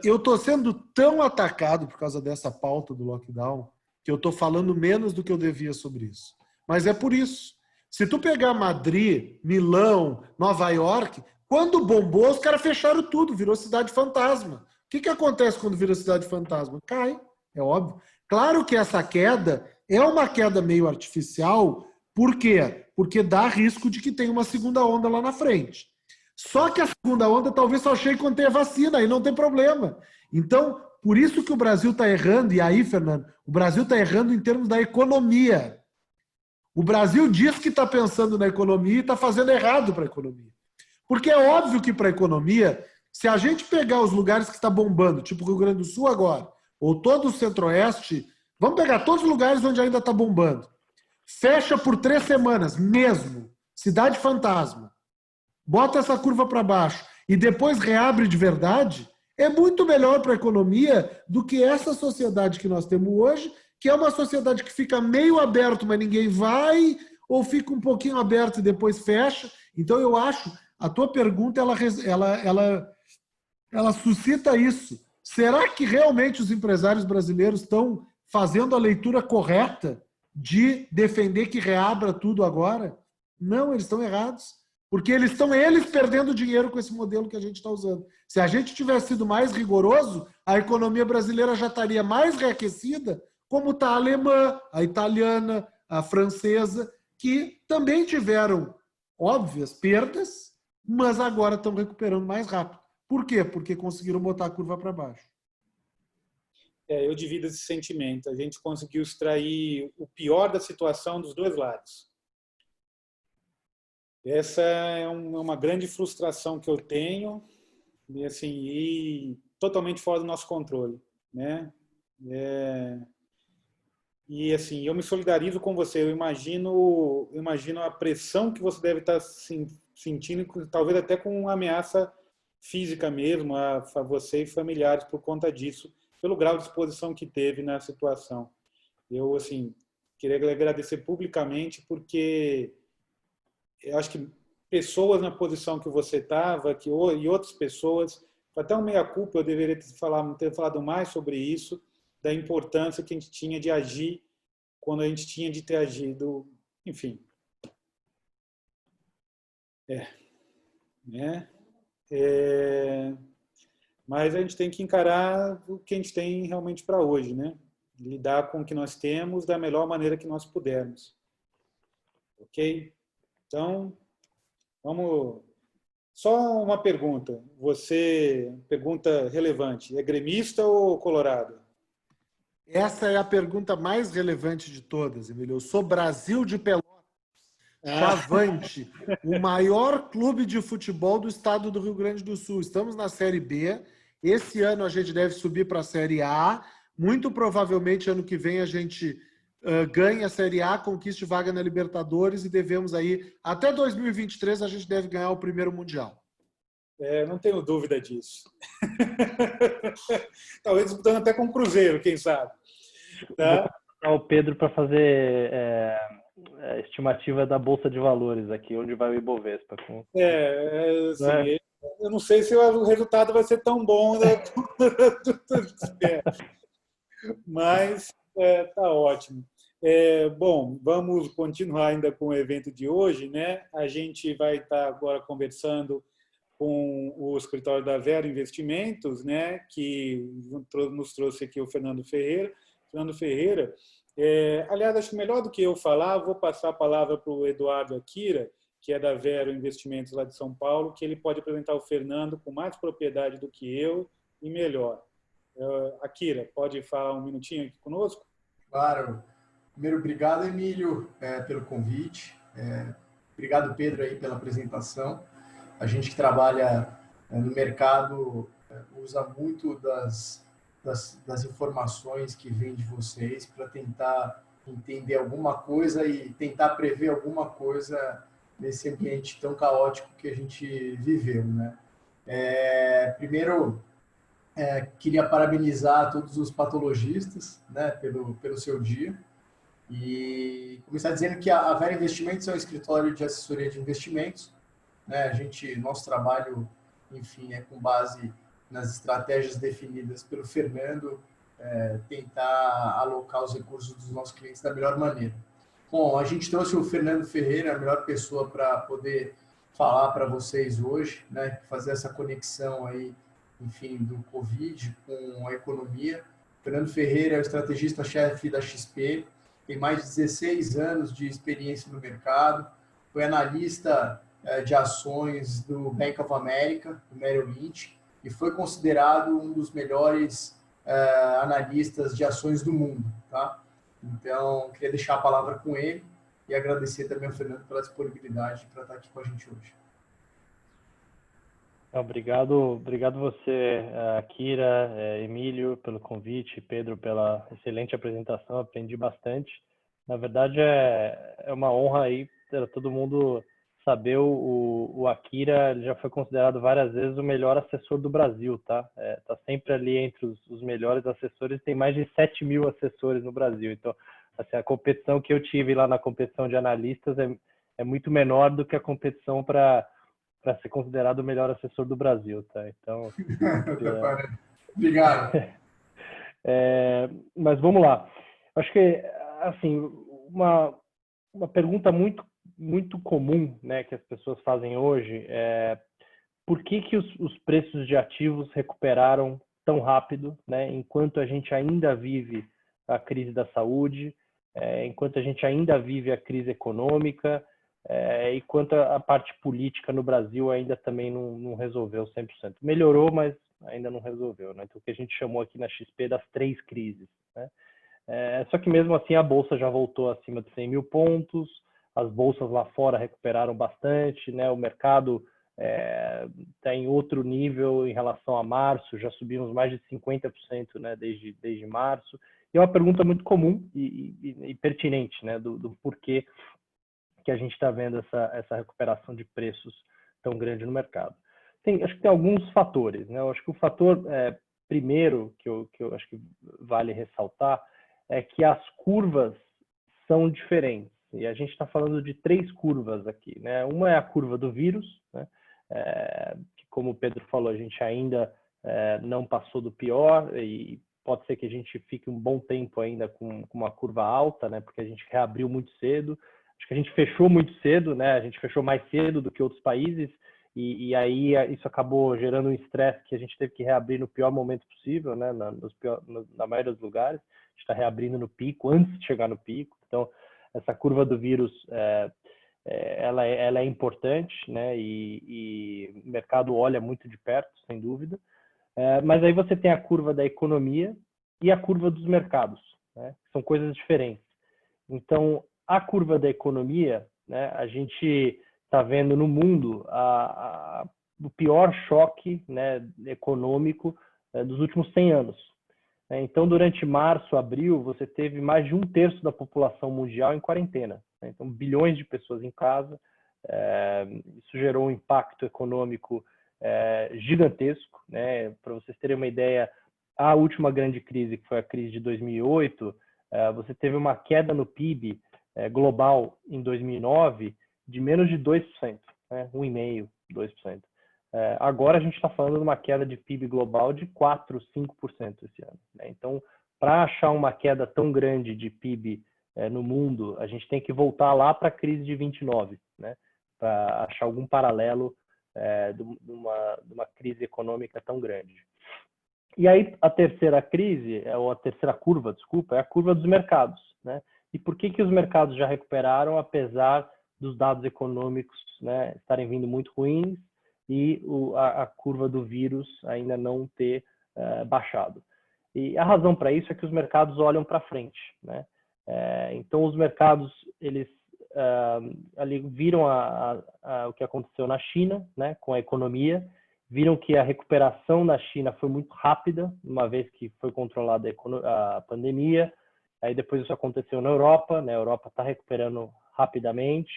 Eu estou sendo tão atacado por causa dessa pauta do lockdown que eu estou falando menos do que eu devia sobre isso. Mas é por isso. Se tu pegar Madrid, Milão, Nova York, quando bombou, os caras fecharam tudo, virou cidade fantasma. O que acontece quando vira cidade fantasma? Cai, é óbvio. Claro que essa queda é uma queda meio artificial. Por quê? Porque dá risco de que tenha uma segunda onda lá na frente. Só que a segunda onda talvez só chegue quando tem a vacina, aí não tem problema. Então, por isso que o Brasil está errando, e aí, Fernando, o Brasil está errando em termos da economia. O Brasil diz que está pensando na economia e está fazendo errado para a economia. Porque é óbvio que para a economia, se a gente pegar os lugares que está bombando, tipo o Rio Grande do Sul agora, ou todo o Centro-Oeste, vamos pegar todos os lugares onde ainda está bombando. Fecha por 3 semanas, mesmo. Cidade fantasma. Bota essa curva para baixo e depois reabre de verdade, é muito melhor para a economia do que essa sociedade que nós temos hoje, que é uma sociedade que fica meio aberto, mas ninguém vai, ou fica um pouquinho aberto e depois fecha. Então, eu acho, a tua pergunta, ela suscita isso. Será que realmente os empresários brasileiros estão fazendo a leitura correta de defender que reabra tudo agora? Não, eles estão errados. Porque eles perdendo dinheiro com esse modelo que a gente está usando. Se a gente tivesse sido mais rigoroso, a economia brasileira já estaria mais reaquecida, como está a alemã, a italiana, a francesa, que também tiveram óbvias perdas, mas agora estão recuperando mais rápido. Por quê? Porque conseguiram botar a curva para baixo.
Eu divido esse sentimento. A gente conseguiu extrair o pior da situação dos dois lados. Essa é uma grande frustração que eu tenho, e, assim, e totalmente fora do nosso controle, né? E assim, eu me solidarizo com você. Eu imagino a pressão que você deve estar sentindo, talvez até com uma ameaça física mesmo, a você e familiares por conta disso, pelo grau de exposição que teve na situação. Eu assim queria agradecer publicamente, porque eu acho que pessoas na posição que você estava, e outras pessoas, até um meia-culpa, eu deveria ter falado mais sobre isso, da importância que a gente tinha de agir quando a gente tinha de ter agido, enfim. Mas a gente tem que encarar o que a gente tem realmente para hoje, né? Lidar com o que nós temos da melhor maneira que nós pudermos. Ok? Então, vamos... Só uma pergunta. Pergunta relevante. É gremista ou colorado?
Essa é a pergunta mais relevante de todas, Emílio. Eu sou Brasil de Pelotas, Chavante, o maior clube de futebol do estado do Rio Grande do Sul. Estamos na Série B. Esse ano a gente deve subir para a Série A. Muito provavelmente, ano que vem, a gente ganha a Série A, conquiste vaga na Libertadores e devemos aí, até 2023, a gente deve ganhar o primeiro Mundial.
Não tenho dúvida disso. Talvez disputando até com o Cruzeiro, quem sabe. Tá?
Vou o Pedro para fazer a estimativa da Bolsa de Valores aqui, onde vai o Ibovespa.
Assim, eu não sei se o resultado vai ser tão bom, né? Mas tá ótimo. Bom, vamos continuar ainda com o evento de hoje, né? A gente vai estar agora conversando com o escritório da Vero Investimentos, né? Que nos trouxe aqui o Fernando Ferreira. Fernando Ferreira, aliás, acho que melhor do que eu falar, vou passar a palavra para o Eduardo Akira, que é da Vero Investimentos lá de São Paulo, que ele pode apresentar o Fernando com mais propriedade do que eu e melhor. Akira, pode falar um minutinho aqui conosco?
Claro. Primeiro, obrigado, Emílio, pelo convite. Obrigado, Pedro, aí pela apresentação. A gente que trabalha no mercado usa muito das informações que vêm de vocês para tentar entender alguma coisa e tentar prever alguma coisa nesse ambiente tão caótico que a gente viveu, né? Primeiro, queria parabenizar todos os patologistas, né, pelo seu dia e começar dizendo que a Vera Investimentos é um escritório de assessoria de investimentos, né? Nosso trabalho, enfim, é com base nas estratégias definidas pelo Fernando, tentar alocar os recursos dos nossos clientes da melhor maneira. Bom, a gente trouxe o Fernando Ferreira, a melhor pessoa para poder falar para vocês hoje, né, fazer essa conexão aí, enfim, do Covid com a economia. Fernando Ferreira é o estrategista-chefe da XP, tem mais de 16 anos de experiência no mercado, foi analista de ações do Bank of America, do Merrill Lynch, e foi considerado um dos melhores analistas de ações do mundo, tá? Então, queria deixar a palavra com ele e agradecer também ao Fernando pela disponibilidade para estar aqui com a gente hoje.
Obrigado você, Kira, Emílio, pelo convite, Pedro, pela excelente apresentação, aprendi bastante. Na verdade, é uma honra aí para todo mundo saber. O Akira, ele já foi considerado várias vezes o melhor assessor do Brasil, tá? Tá sempre ali entre os melhores assessores, tem mais de 7.000 assessores no Brasil. Então, assim, a competição que eu tive lá na competição de analistas é muito menor do que a competição para ser considerado o melhor assessor do Brasil, tá? Então,
obrigado.
Mas vamos lá. Acho que, assim, uma pergunta muito comum, né, que as pessoas fazem hoje é por que os preços de ativos recuperaram tão rápido, né, enquanto a gente ainda vive a crise da saúde, enquanto a gente ainda vive a crise econômica, enquanto a parte política no Brasil ainda também não resolveu 100%. Melhorou, mas ainda não resolveu, né? Então, o que a gente chamou aqui na XP das 3 crises, né? Só que mesmo assim a Bolsa já voltou acima de 100 mil pontos, as bolsas lá fora recuperaram bastante, né? O mercado está em outro nível em relação a março, já subimos mais de 50%, né, desde março. E é uma pergunta muito comum e pertinente, né, do porquê que a gente está vendo essa recuperação de preços tão grande no mercado. Acho que tem alguns fatores, né? Eu acho que o fator primeiro que eu acho que vale ressaltar é que as curvas são diferentes. E a gente está falando de 3 curvas aqui, né? Uma é a curva do vírus, né? Que, como o Pedro falou, a gente ainda não passou do pior e pode ser que a gente fique um bom tempo ainda com uma curva alta, né? Porque a gente reabriu muito cedo. Acho que a gente fechou muito cedo, né? A gente fechou mais cedo do que outros países e aí isso acabou gerando um estresse que a gente teve que reabrir no pior momento possível, né? Na maioria dos lugares. A gente está reabrindo no pico, antes de chegar no pico. Então, essa curva do vírus, ela é importante, né? E o mercado olha muito de perto, sem dúvida. Mas aí você tem a curva da economia e a curva dos mercados, né? São coisas diferentes. Então, a curva da economia, né, a gente está vendo no mundo o pior choque, né, econômico dos últimos 100 anos. Então, durante março, abril, você teve mais de 1/3 da população mundial em quarentena. Né? Então, bilhões de pessoas em casa. Isso gerou um impacto econômico gigantesco. Né? Para vocês terem uma ideia, a última grande crise, que foi a crise de 2008, você teve uma queda no PIB global em 2009 de menos de 2%, né? 1,5%, 2%. Agora a gente está falando de uma queda de PIB global de 4%, 5% esse ano. Né? Então, para achar uma queda tão grande de PIB no mundo, a gente tem que voltar lá para a crise de 29, né? Para achar algum paralelo de uma crise econômica tão grande. E aí a terceira crise, ou a terceira curva, desculpa, é a curva dos mercados, né? E por que os mercados já recuperaram, apesar dos dados econômicos, né, estarem vindo muito ruins e a curva do vírus ainda não ter baixado? E a razão para isso é que os mercados olham para frente, né? Então, os mercados, eles ali viram o que aconteceu na China, né, com a economia, viram que a recuperação na China foi muito rápida, uma vez que foi controlada a pandemia, Aí depois isso aconteceu na Europa, né? A Europa está recuperando rapidamente,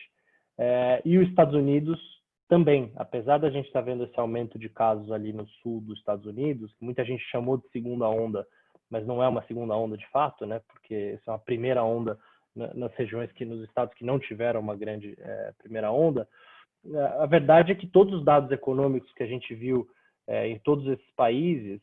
e os Estados Unidos também, apesar da gente estar vendo esse aumento de casos ali no sul dos Estados Unidos, que muita gente chamou de segunda onda, mas não é uma segunda onda de fato, né? Porque isso é uma primeira onda nas regiões nos estados que não tiveram uma grande primeira onda. A verdade é que todos os dados econômicos que a gente viu em todos esses países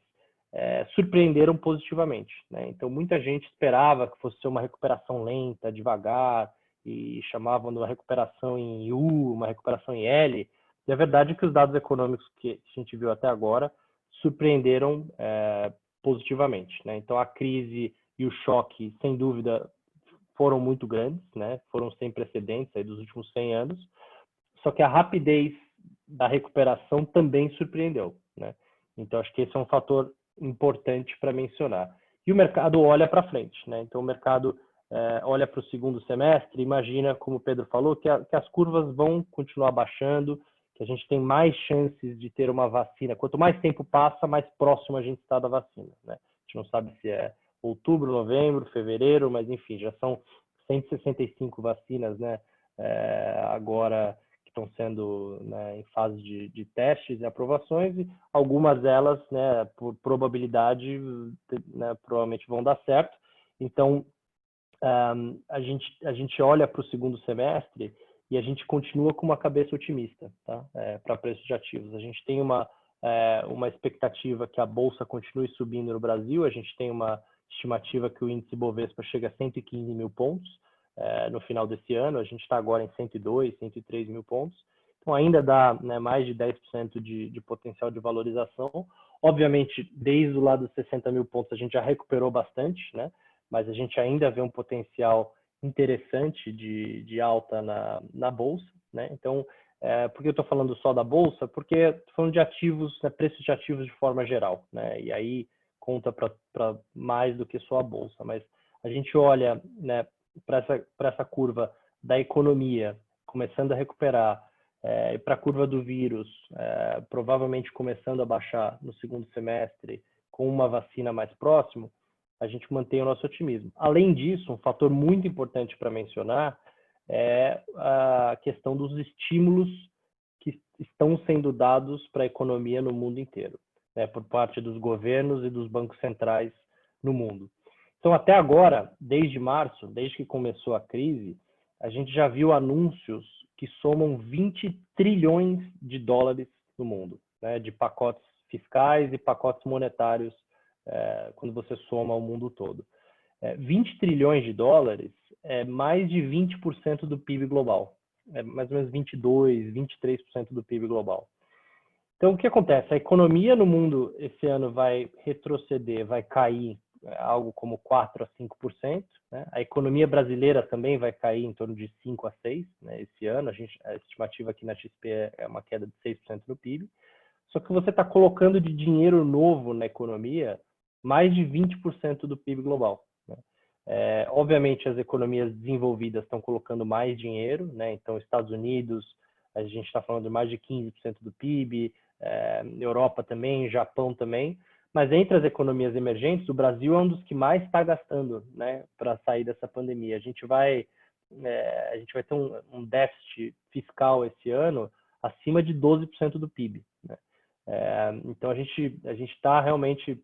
surpreenderam positivamente, né? Então, muita gente esperava que fosse ser uma recuperação lenta, devagar, e chamavam de uma recuperação em U, uma recuperação em L. E a verdade é que os dados econômicos que a gente viu até agora surpreenderam positivamente, né? Então, a crise e o choque, sem dúvida, foram muito grandes, né? Foram sem precedentes aí dos últimos 100 anos. Só que a rapidez da recuperação também surpreendeu, né? Então, acho que esse é um fator importante para mencionar. E o mercado olha para frente, né? Então, o mercado olha para o segundo semestre, imagina, como o Pedro falou, que as curvas vão continuar baixando, que a gente tem mais chances de ter uma vacina. Quanto mais tempo passa, mais próximo a gente está da vacina, né? A gente não sabe se é outubro, novembro, fevereiro, mas enfim, já são 165 vacinas, né? Agora que estão sendo, né, em fase de testes e aprovações, e algumas delas, né, por probabilidade, né, provavelmente vão dar certo. Então, a gente olha para o segundo semestre e a gente continua com uma cabeça otimista, tá? Para preços de ativos. A gente tem uma expectativa que a Bolsa continue subindo no Brasil, a gente tem uma estimativa que o índice Bovespa chega a 115 mil pontos no final desse ano, a gente está agora em 102, 103 mil pontos, então ainda dá, né, mais de 10% de potencial de valorização. Obviamente, desde o lado dos 60 mil pontos a gente já recuperou bastante, né? Mas a gente ainda vê um potencial interessante de alta na Bolsa, né? Então, por que eu estou falando só da Bolsa? Porque estou falando de ativos, né, preços de ativos de forma geral, né? E aí conta para mais do que só a Bolsa. Mas a gente olha, né, para essa curva da economia começando a recuperar, e para a curva do vírus provavelmente começando a baixar no segundo semestre com uma vacina mais próximo, a gente mantém o nosso otimismo. Além disso, um fator muito importante para mencionar é a questão dos estímulos que estão sendo dados para a economia no mundo inteiro, né, por parte dos governos e dos bancos centrais no mundo. Então, até agora, desde março, desde que começou a crise, a gente já viu anúncios que somam 20 trilhões de dólares no mundo, né, de pacotes fiscais e pacotes monetários, quando você soma o mundo todo. 20 trilhões de dólares é mais de 20% do PIB global. É mais ou menos 22%, 23% do PIB global. Então, o que acontece? A economia no mundo esse ano vai retroceder, vai cair algo como 4% a 5%. Né? A economia brasileira também vai cair em torno de 5% a 6%, né, esse ano. A estimativa aqui na XP é uma queda de 6% no PIB. Só que você está colocando de dinheiro novo na economia mais de 20% do PIB global. Né? Obviamente, as economias desenvolvidas estão colocando mais dinheiro, né? Então, Estados Unidos, a gente está falando de mais de 15% do PIB, Europa também, Japão também, mas entre as economias emergentes, o Brasil é um dos que mais está gastando, né, para sair dessa pandemia. A gente vai ter um déficit fiscal esse ano acima de 12% do PIB. Né? Então, a gente está realmente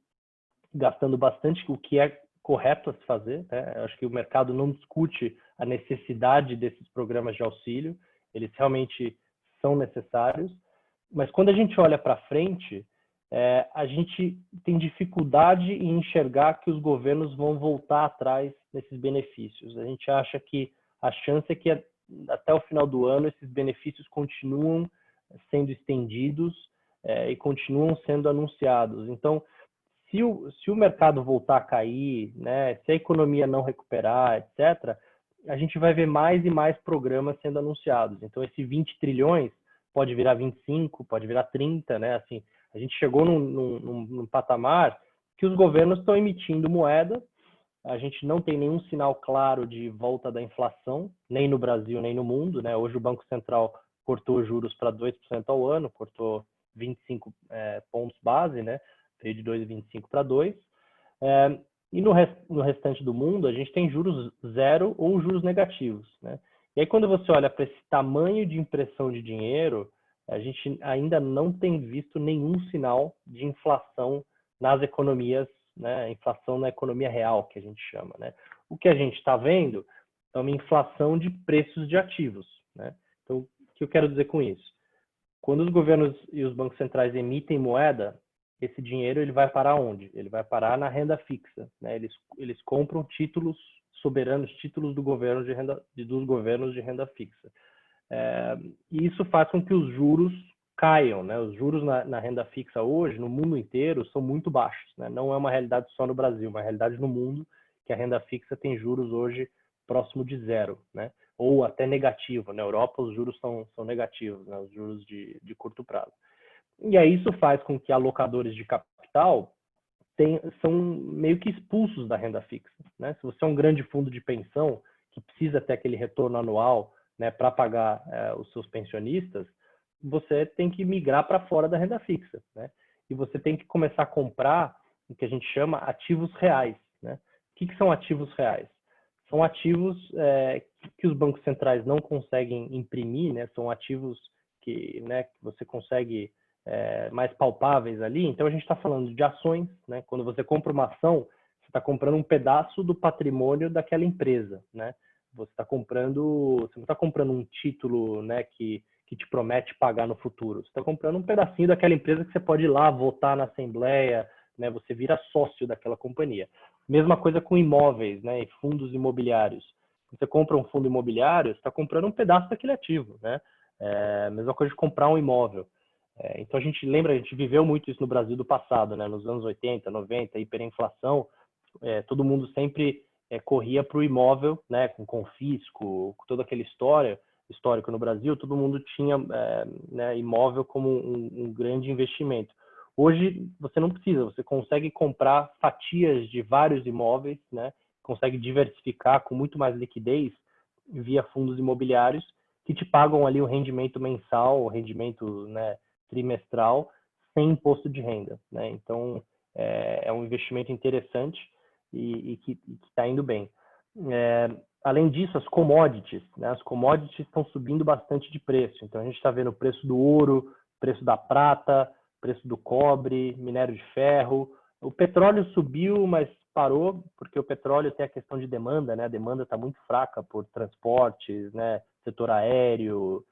gastando bastante, o que é correto a se fazer. Né? Eu acho que o mercado não discute a necessidade desses programas de auxílio, eles realmente são necessários, mas quando a gente olha para frente, a gente tem dificuldade em enxergar que os governos vão voltar atrás desses benefícios. A gente acha que a chance é que até o final do ano esses benefícios continuam sendo estendidos e continuam sendo anunciados. Então, se o mercado voltar a cair, né, se a economia não recuperar, etc., a gente vai ver mais e mais programas sendo anunciados. Então, esse 20 trilhões pode virar 25, pode virar 30, né? Assim, a gente chegou num patamar que os governos estão emitindo moeda, a gente não tem nenhum sinal claro de volta da inflação, nem no Brasil, nem no mundo, né? Hoje o Banco Central cortou juros para 2% ao ano, cortou 25 pontos base, né? Veio de 2,25 para 2%. E no restante do mundo, a gente tem juros zero ou juros negativos, né? E aí, quando você olha para esse tamanho de impressão de dinheiro, a gente ainda não tem visto nenhum sinal de inflação nas economias, né? Inflação na economia real, que a gente chama, né? O que a gente está vendo é uma inflação de preços de ativos, né? Então, o que eu quero dizer com isso? Quando os governos e os bancos centrais emitem moeda, esse dinheiro ele vai parar onde? Ele vai parar na renda fixa, né? Eles compram títulos soberanos, títulos do governo dos governos de renda fixa. E isso faz com que os juros caiam, né? Os juros na renda fixa hoje, no mundo inteiro, são muito baixos, né? Não é uma realidade só no Brasil, é uma realidade no mundo que a renda fixa tem juros hoje próximo de zero, né? Ou até negativo. Na Europa, os juros são negativos, né? Os juros de curto prazo. E aí isso faz com que alocadores de capital são meio que expulsos da renda fixa, né? Se você é um grande fundo de pensão que precisa ter aquele retorno anual, né, para pagar os seus pensionistas, você tem que migrar para fora da renda fixa, né? E você tem que começar a comprar o que a gente chama ativos reais, né? O que são ativos reais? São ativos que os bancos centrais não conseguem imprimir, né? São ativos que você consegue mais palpáveis ali. Então a gente está falando de ações, né? Quando você compra uma ação, você está comprando um pedaço do patrimônio daquela empresa, né? Você não está comprando um título, né, que te promete pagar no futuro. Você está comprando um pedacinho daquela empresa que você pode ir lá votar na assembleia, né? Você vira sócio daquela companhia. Mesma coisa com imóveis, né, e fundos imobiliários. Você compra um fundo imobiliário, você está comprando um pedaço daquele ativo, né? Mesma coisa de comprar um imóvel. Então a gente viveu muito isso no Brasil do passado, né? Nos anos 80, 90, hiperinflação, todo mundo sempre corria para o imóvel, né? Com confisco, com toda aquela histórico no Brasil, todo mundo tinha né, imóvel como um grande investimento. Hoje você não precisa, você consegue comprar fatias de vários imóveis, né? Consegue diversificar com muito mais liquidez via fundos imobiliários que te pagam ali o rendimento mensal, o rendimento, né, trimestral, sem imposto de renda, né? Então é um investimento interessante e que está indo bem. Além disso, as commodities, né? As commodities estão subindo bastante de preço. Então a gente está vendo o preço do ouro, preço da prata, preço do cobre, minério de ferro. O petróleo subiu, mas parou porque o petróleo tem a questão de demanda, né? A demanda está muito fraca por transportes, né? Setor aéreo,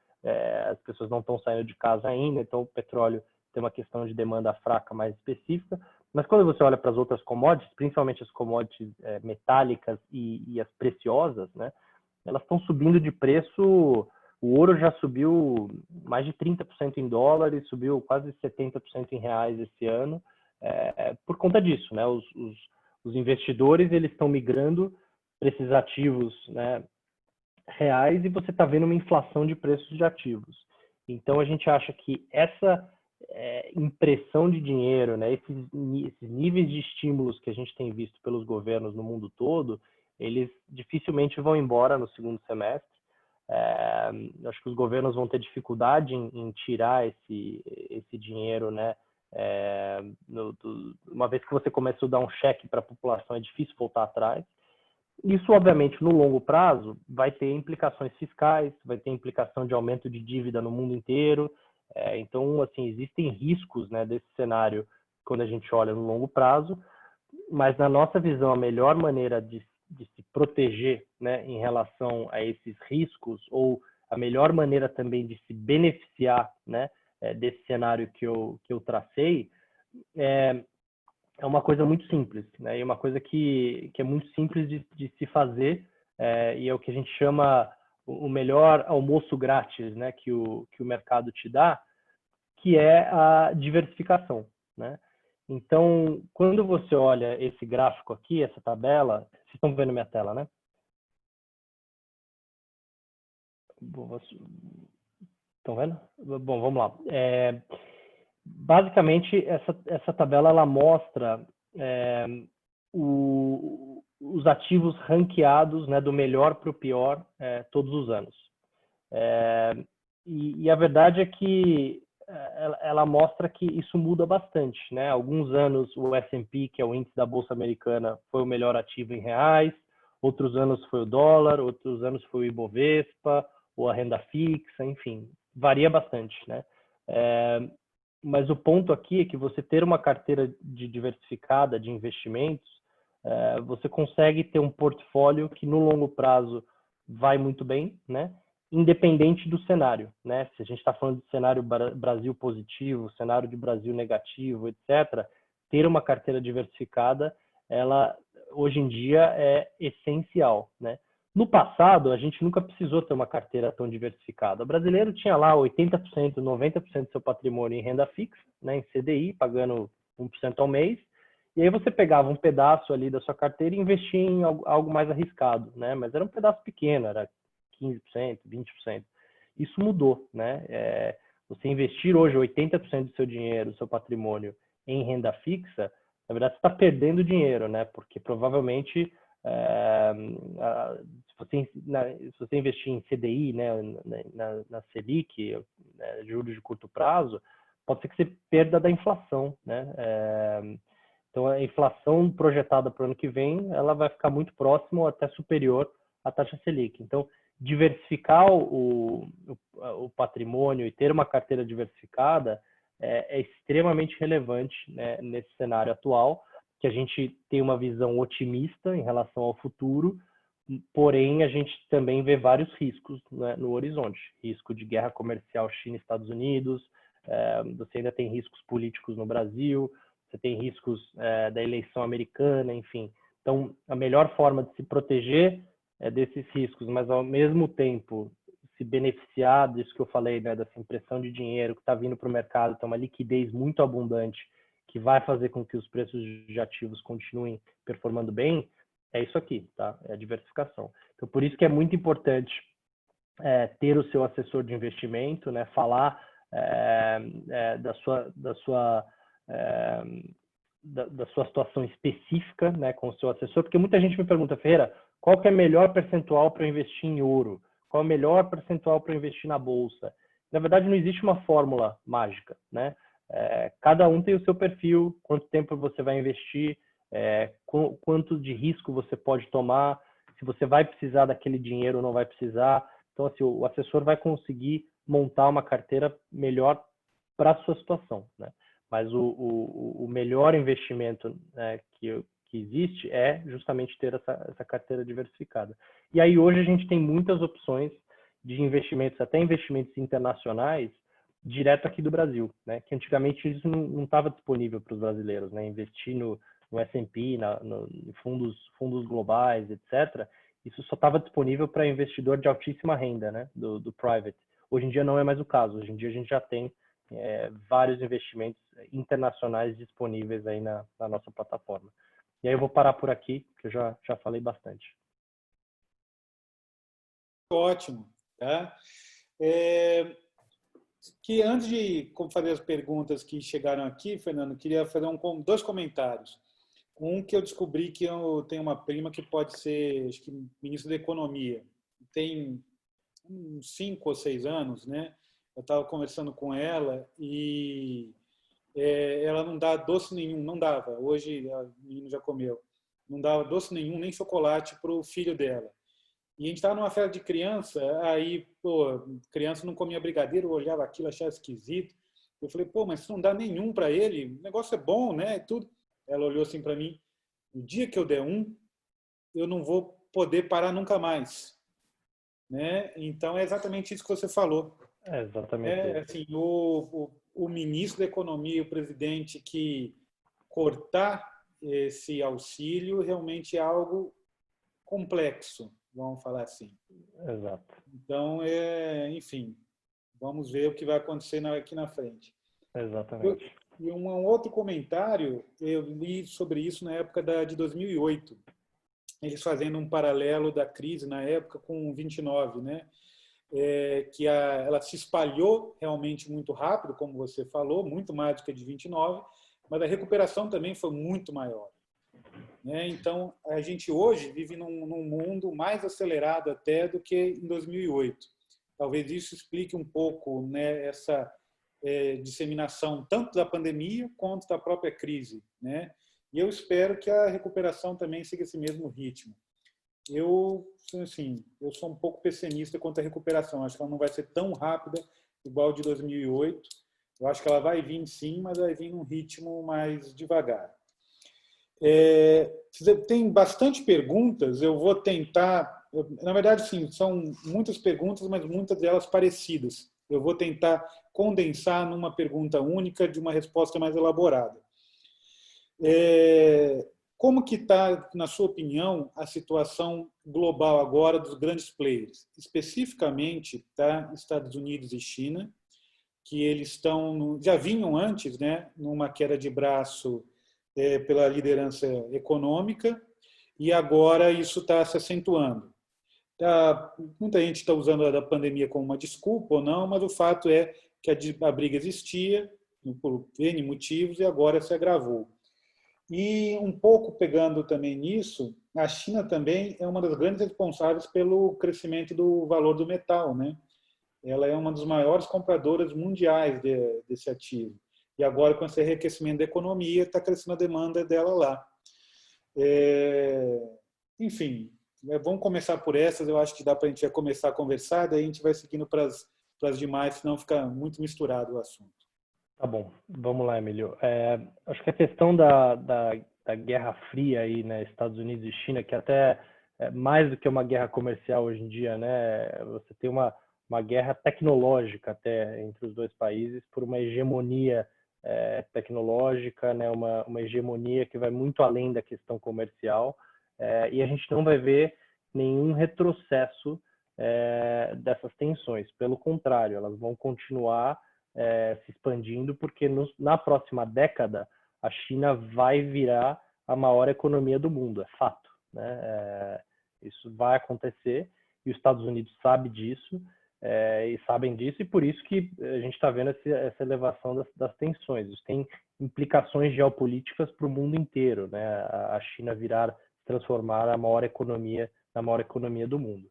as pessoas não estão saindo de casa ainda, então o petróleo tem uma questão de demanda fraca mais específica. Mas quando você olha para as outras commodities, principalmente as commodities metálicas e as preciosas, né? Elas estão subindo de preço. O ouro já subiu mais de 30% em dólares, subiu quase 70% em reais esse ano, por conta disso, né? Os investidores eles estão migrando para esses ativos, né, reais, e você está vendo uma inflação de preços de ativos. Então a gente acha que essa impressão de dinheiro, né, esses níveis de estímulos que a gente tem visto pelos governos no mundo todo, eles dificilmente vão embora no segundo semestre. Acho que os governos vão ter dificuldade em tirar esse dinheiro, né? Uma vez que você começa a dar um cheque para a população, é difícil voltar atrás. Isso, obviamente, no longo prazo, vai ter implicações fiscais, vai ter implicação de aumento de dívida no mundo inteiro. Então, assim, existem riscos, né, desse cenário quando a gente olha no longo prazo, mas na nossa visão, a melhor maneira de se proteger, né, em relação a esses riscos, ou a melhor maneira também de se beneficiar, né, desse cenário que eu tracei, é uma coisa muito simples, né, e uma coisa que é muito simples de se fazer, e é o que a gente chama o melhor almoço grátis, né, que o mercado te dá, que é a diversificação, né? Então, quando você olha esse gráfico aqui, essa tabela, vocês estão vendo minha tela, né? Estão vendo? Bom, vamos lá. Basicamente, essa tabela ela mostra os ativos ranqueados, né, do melhor para o pior todos os anos. E a verdade é que ela mostra que isso muda bastante, né? Alguns anos o S&P, que é o índice da Bolsa Americana, foi o melhor ativo em reais, outros anos foi o dólar, outros anos foi o Ibovespa, ou a renda fixa, enfim, varia bastante, né? Mas o ponto aqui é que você ter uma carteira diversificada de investimentos, você consegue ter um portfólio que no longo prazo vai muito bem, né? Independente do cenário, né? Se a gente está falando de cenário Brasil positivo, cenário de Brasil negativo, etc., ter uma carteira diversificada, ela hoje em dia é essencial, né? No passado, a gente nunca precisou ter uma carteira tão diversificada. O brasileiro tinha lá 80%, 90% do seu patrimônio em renda fixa, né, em CDI, pagando 1% ao mês, e aí você pegava um pedaço ali da sua carteira e investia em algo mais arriscado, né? Mas era um pedaço pequeno, era 15%, 20%. Isso mudou, né? Você investir hoje 80% do seu dinheiro, do seu patrimônio em renda fixa, na verdade você está perdendo dinheiro, né? Porque provavelmente se você investir em CDI, né, na Selic, né, juros de curto prazo, pode ser que você perda da inflação, né? Então a inflação projetada para o ano que vem, ela vai ficar muito próxima ou até superior à taxa Selic. Então diversificar o patrimônio e ter uma carteira diversificada é extremamente relevante, né, nesse cenário atual, que a gente tem uma visão otimista em relação ao futuro, porém a gente também vê vários riscos, né, no horizonte. Risco de guerra comercial China e Estados Unidos, você ainda tem riscos políticos no Brasil, você tem riscos da eleição americana, enfim. Então, a melhor forma de se proteger desses riscos, mas ao mesmo tempo se beneficiar disso que eu falei, né, dessa impressão de dinheiro que está vindo para o mercado, então uma liquidez muito abundante, que vai fazer com que os preços de ativos continuem performando bem, é isso aqui, tá? É a diversificação. Então, por isso que é muito importante ter o seu assessor de investimento, né? Falar da sua situação específica, né, com o seu assessor, porque muita gente me pergunta, Ferreira, qual que é o melhor percentual para investir em ouro? Qual é o melhor percentual para investir na bolsa? Na verdade, não existe uma fórmula mágica, né? Cada um tem o seu perfil, quanto tempo você vai investir, quanto de risco você pode tomar, se você vai precisar daquele dinheiro ou não vai precisar. Então, assim, o assessor vai conseguir montar uma carteira melhor para a sua situação, né? Mas o melhor investimento, né, que existe é justamente ter essa carteira diversificada. E aí hoje a gente tem muitas opções de investimentos, até investimentos internacionais, direto aqui do Brasil, né? Que antigamente isso não estava disponível para os brasileiros, né? Investir no S&P, em fundos globais, etc. Isso só estava disponível para investidor de altíssima renda, né? Do private. Hoje em dia não é mais o caso. Hoje em dia a gente já tem vários investimentos internacionais disponíveis aí na nossa plataforma. E aí eu vou parar por aqui, que eu já falei bastante.
Ótimo, tá? Que antes de fazer as perguntas que chegaram aqui, Fernando, queria fazer dois comentários. Um que eu descobri que eu tenho uma prima que pode ser, acho que, ministra da Economia. Tem uns 5 ou 6 anos, né? Eu estava conversando com ela e ela não dá doce nenhum, não dava. Hoje o menino já comeu. Não dava doce nenhum, nem chocolate para o filho dela. E a gente estava numa festa de criança, aí, pô, criança não comia brigadeiro, eu olhava aquilo, achava esquisito. Eu falei, pô, mas não dá nenhum para ele, o negócio é bom, né? Tudo. Ela olhou assim para mim, o dia que eu der um, eu não vou poder parar nunca mais. Né? Então, é exatamente isso que você falou.
É exatamente isso.
Assim, o ministro da Economia e o presidente que cortar esse auxílio realmente é algo complexo, vamos falar assim.
Exato.
Então, enfim, vamos ver o que vai acontecer aqui na frente.
Exatamente.
E um outro comentário, eu li sobre isso na época de 2008, eles fazendo um paralelo da crise na época com o 29, né? Que ela se espalhou realmente muito rápido, como você falou, muito mais do que a de 29, mas a recuperação também foi muito maior. Né? Então, a gente hoje vive num mundo mais acelerado até do que em 2008. Talvez isso explique um pouco, né, disseminação tanto da pandemia quanto da própria crise, né? E eu espero que a recuperação também siga esse mesmo ritmo. Eu sou um pouco pessimista quanto à recuperação. Acho que ela não vai ser tão rápida igual de 2008. Eu acho que ela vai vir sim, mas vai vir num ritmo mais devagar. Tem bastante perguntas, eu vou tentar... Na verdade, sim, são muitas perguntas, mas muitas delas parecidas. Eu vou tentar condensar numa pergunta única de uma resposta mais elaborada. Como que está, na sua opinião, a situação global agora dos grandes players? Especificamente, tá, Estados Unidos e China, que eles já vinham antes, né, numa queda de braço pela liderança econômica, e agora isso está se acentuando. Muita gente está usando a pandemia como uma desculpa ou não, mas o fato é que a briga existia por N motivos e agora se agravou. E um pouco pegando também nisso, a China também é uma das grandes responsáveis pelo crescimento do valor do metal, né? Ela é uma das maiores compradoras mundiais desse ativo. E agora, com esse reaquecimento da economia, está crescendo a demanda dela lá. Enfim, vamos começar por essas. Eu acho que dá para a gente já começar a conversar, daí a gente vai seguindo para as demais, senão fica muito misturado o assunto.
Tá bom, vamos lá, Emílio. Acho que a questão da Guerra Fria aí, né, Estados Unidos e China, que até é mais do que uma guerra comercial hoje em dia, né? Você tem uma guerra tecnológica até entre os dois países por uma hegemonia tecnológica, né? Uma hegemonia que vai muito além da questão comercial, e a gente não vai ver nenhum retrocesso dessas tensões. Pelo contrário, elas vão continuar se expandindo, porque na próxima década a China vai virar a maior economia do mundo, é fato, né? Isso vai acontecer e os Estados Unidos sabem disso, e sabem disso, e por isso que a gente está vendo essa elevação das tensões. Isso tem implicações geopolíticas para o mundo inteiro, né? A China transformar a maior economia na maior economia do mundo.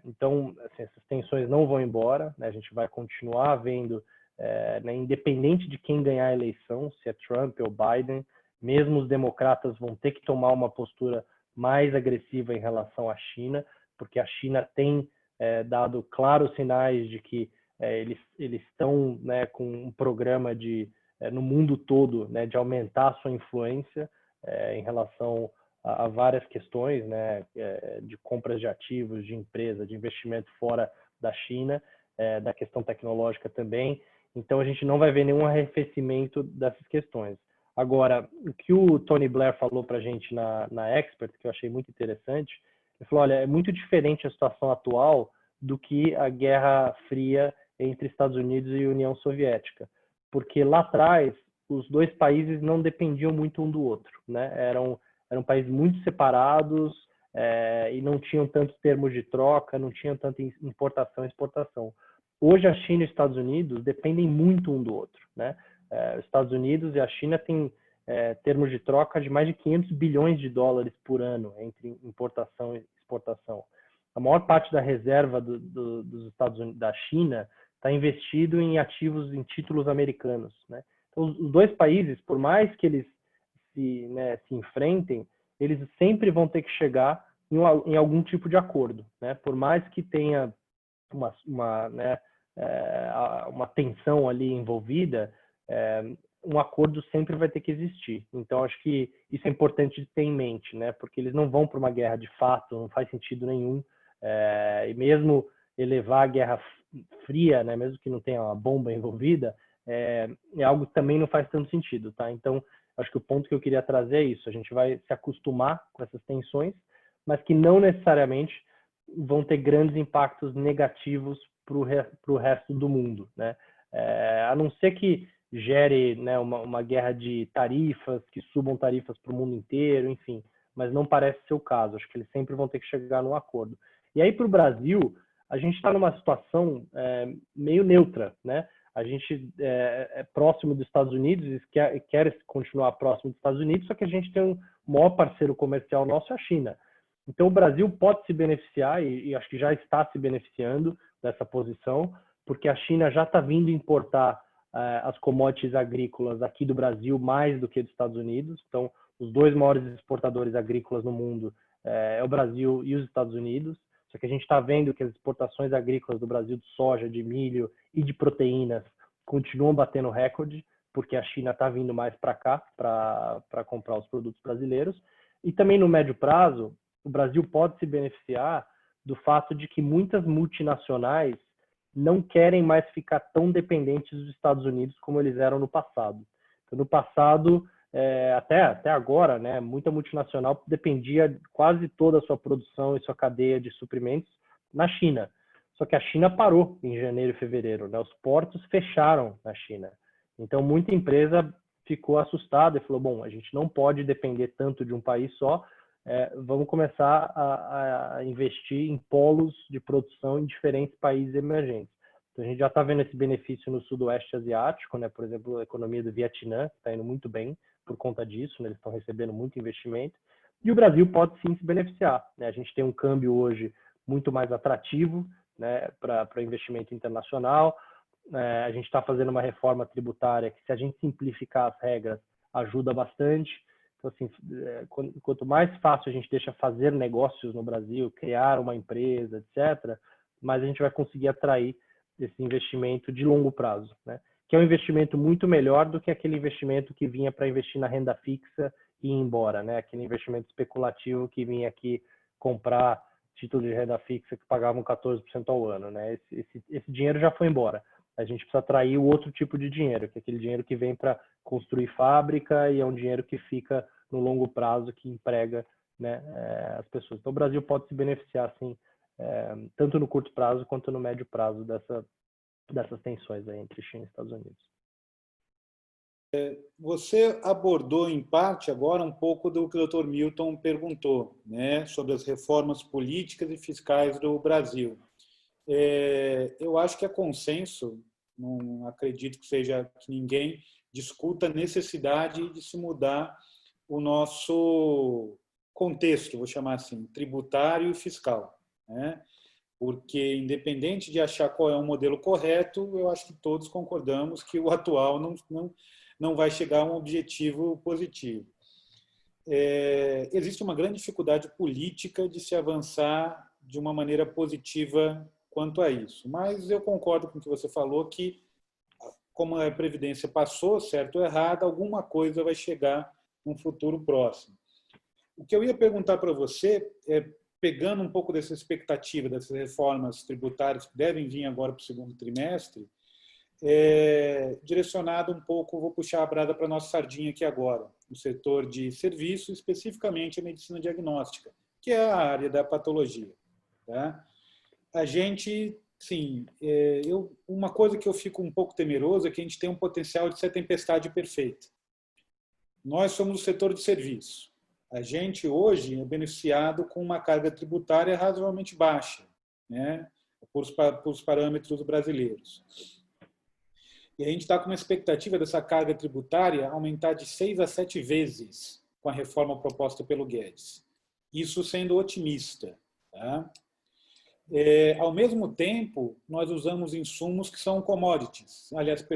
Então, assim, essas tensões não vão embora, né? A gente vai continuar vendo, né, independente de quem ganhar a eleição, se é Trump ou Biden, mesmo os democratas vão ter que tomar uma postura mais agressiva em relação à China, porque a China tem dado claros sinais de que eles estão, né, com um programa no mundo todo, né, de aumentar a sua influência em relação a várias questões, né, de compras de ativos, de empresa, de investimento fora da China, da questão tecnológica também. Então, a gente não vai ver nenhum arrefecimento dessas questões. Agora, o que o Tony Blair falou para a gente na Expert, que eu achei muito interessante, ele falou, olha, é muito diferente a situação atual do que a Guerra Fria entre Estados Unidos e União Soviética, porque lá atrás os dois países não dependiam muito um do outro, né? Eram países muito separados e não tinham tantos termos de troca, não tinham tanta importação e exportação. Hoje a China e os Estados Unidos dependem muito um do outro, né? Os Estados Unidos e a China têm termos de troca de mais de 500 bilhões de dólares por ano entre importação e exportação. A maior parte da reserva dos Estados Unidos, da China, está investido em ativos, em títulos americanos, né? Então, os dois países, por mais que eles se enfrentem, eles sempre vão ter que chegar em algum tipo de acordo, né? Por mais que tenha uma tensão ali envolvida, um acordo sempre vai ter que existir. Então, acho que isso é importante de ter em mente, né? Porque eles não vão para uma guerra de fato, não faz sentido nenhum. E mesmo elevar a Guerra Fria, né? Mesmo que não tenha uma bomba envolvida, é algo que também não faz tanto sentido, tá? Então, acho que o ponto que eu queria trazer é isso. A gente vai se acostumar com essas tensões, mas que não necessariamente vão ter grandes impactos negativos para o resto do mundo, né? A não ser que gere, né, uma guerra de tarifas, que subam tarifas para o mundo inteiro, enfim, mas não parece ser o caso. Acho que eles sempre vão ter que chegar num acordo. E aí, para o Brasil, a gente está numa situação meio neutra, né? A gente é próximo dos Estados Unidos e quer continuar próximo dos Estados Unidos, só que a gente tem um maior parceiro comercial nosso, a China. Então, o Brasil pode se beneficiar, e acho que já está se beneficiando dessa posição, porque a China já está vindo importar as commodities agrícolas aqui do Brasil mais do que dos Estados Unidos. Então, os dois maiores exportadores agrícolas no mundo é o Brasil e os Estados Unidos. Só que a gente está vendo que as exportações agrícolas do Brasil de soja, de milho e de proteínas continuam batendo recorde, porque a China está vindo mais para cá para comprar os produtos brasileiros. E também no médio prazo, o Brasil pode se beneficiar do fato de que muitas multinacionais não querem mais ficar tão dependentes dos Estados Unidos como eles eram no passado. Então, no passado, até agora, né, muita multinacional dependia quase toda a sua produção e sua cadeia de suprimentos na China. Só que a China parou em janeiro e fevereiro, né? Os portos fecharam na China. Então, muita empresa ficou assustada e falou, bom, a gente não pode depender tanto de um país só, vamos começar a investir em polos de produção em diferentes países emergentes. Então, a gente já está vendo esse benefício no Sudoeste Asiático, né? Por exemplo, a economia do Vietnã está indo muito bem por conta disso, né? Eles estão recebendo muito investimento. E o Brasil pode sim se beneficiar, né? A gente tem um câmbio hoje muito mais atrativo, né, para investimento internacional. A gente está fazendo uma reforma tributária que, se a gente simplificar as regras, ajuda bastante. Então, assim, quanto mais fácil a gente deixa fazer negócios no Brasil, criar uma empresa, etc., mais a gente vai conseguir atrair esse investimento de longo prazo, né? Que é um investimento muito melhor do que aquele investimento que vinha para investir na renda fixa e ir embora, né? Aquele investimento especulativo que vinha aqui comprar título de renda fixa que pagavam 14% ao ano, né? Esse dinheiro já foi embora. A gente precisa atrair o outro tipo de dinheiro, que é aquele dinheiro que vem para construir fábrica e é um dinheiro que fica no longo prazo, que emprega, né, as pessoas. Então, o Brasil pode se beneficiar, assim, tanto no curto prazo quanto no médio prazo dessas tensões aí entre China e Estados Unidos.
Você abordou, em parte, agora um pouco do que o Dr. Milton perguntou, né, sobre as reformas políticas e fiscais do Brasil. Eu acho que é consenso, não acredito que ninguém discuta a necessidade de se mudar o nosso contexto, vou chamar assim, tributário e fiscal, né? Porque, independente de achar qual é o modelo correto, eu acho que todos concordamos que o atual não vai chegar a um objetivo positivo. Existe uma grande dificuldade política de se avançar de uma maneira positiva quanto a isso. Mas eu concordo com o que você falou, que, como a Previdência passou, certo ou errado, alguma coisa vai chegar num futuro próximo. O que eu ia perguntar para você pegando um pouco dessa expectativa dessas reformas tributárias que devem vir agora para o segundo trimestre, direcionado um pouco, vou puxar a brada para a nossa sardinha aqui agora, no setor de serviço, especificamente a medicina diagnóstica, que é a área da patologia. Tá? A gente, sim, uma coisa que eu fico um pouco temeroso é que a gente tem um potencial de ser tempestade perfeita. Nós somos o setor de serviço. A gente hoje é beneficiado com uma carga tributária razoavelmente baixa, né, por os parâmetros brasileiros. E a gente está com uma expectativa dessa carga tributária aumentar de 6 a 7 vezes com a reforma proposta pelo Guedes. Isso sendo otimista. Tá? Ao mesmo tempo, nós usamos insumos que são commodities. Aliás,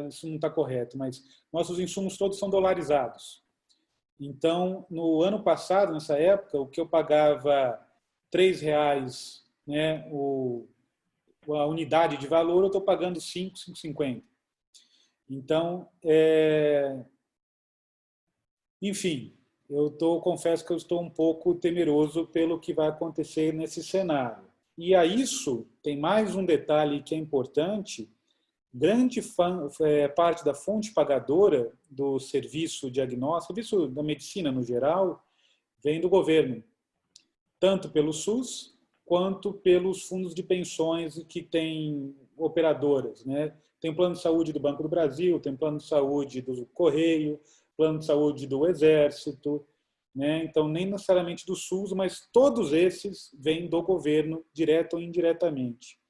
isso não está correto, mas nossos insumos todos são dolarizados. Então, no ano passado, nessa época, o que eu pagava R$3, né, a unidade de valor, eu estou pagando 5,50. Então, enfim, confesso que eu estou um pouco temeroso pelo que vai acontecer nesse cenário. E a isso tem mais um detalhe que é importante. Grande parte da fonte pagadora do serviço diagnóstico, serviço da medicina no geral, vem do governo, tanto pelo SUS quanto pelos fundos de pensões que tem operadoras, né? Tem o plano de saúde do Banco do Brasil, tem o plano de saúde do Correio, plano de saúde do Exército, né? Então, nem necessariamente do SUS, mas todos esses vêm do governo, direto ou indiretamente.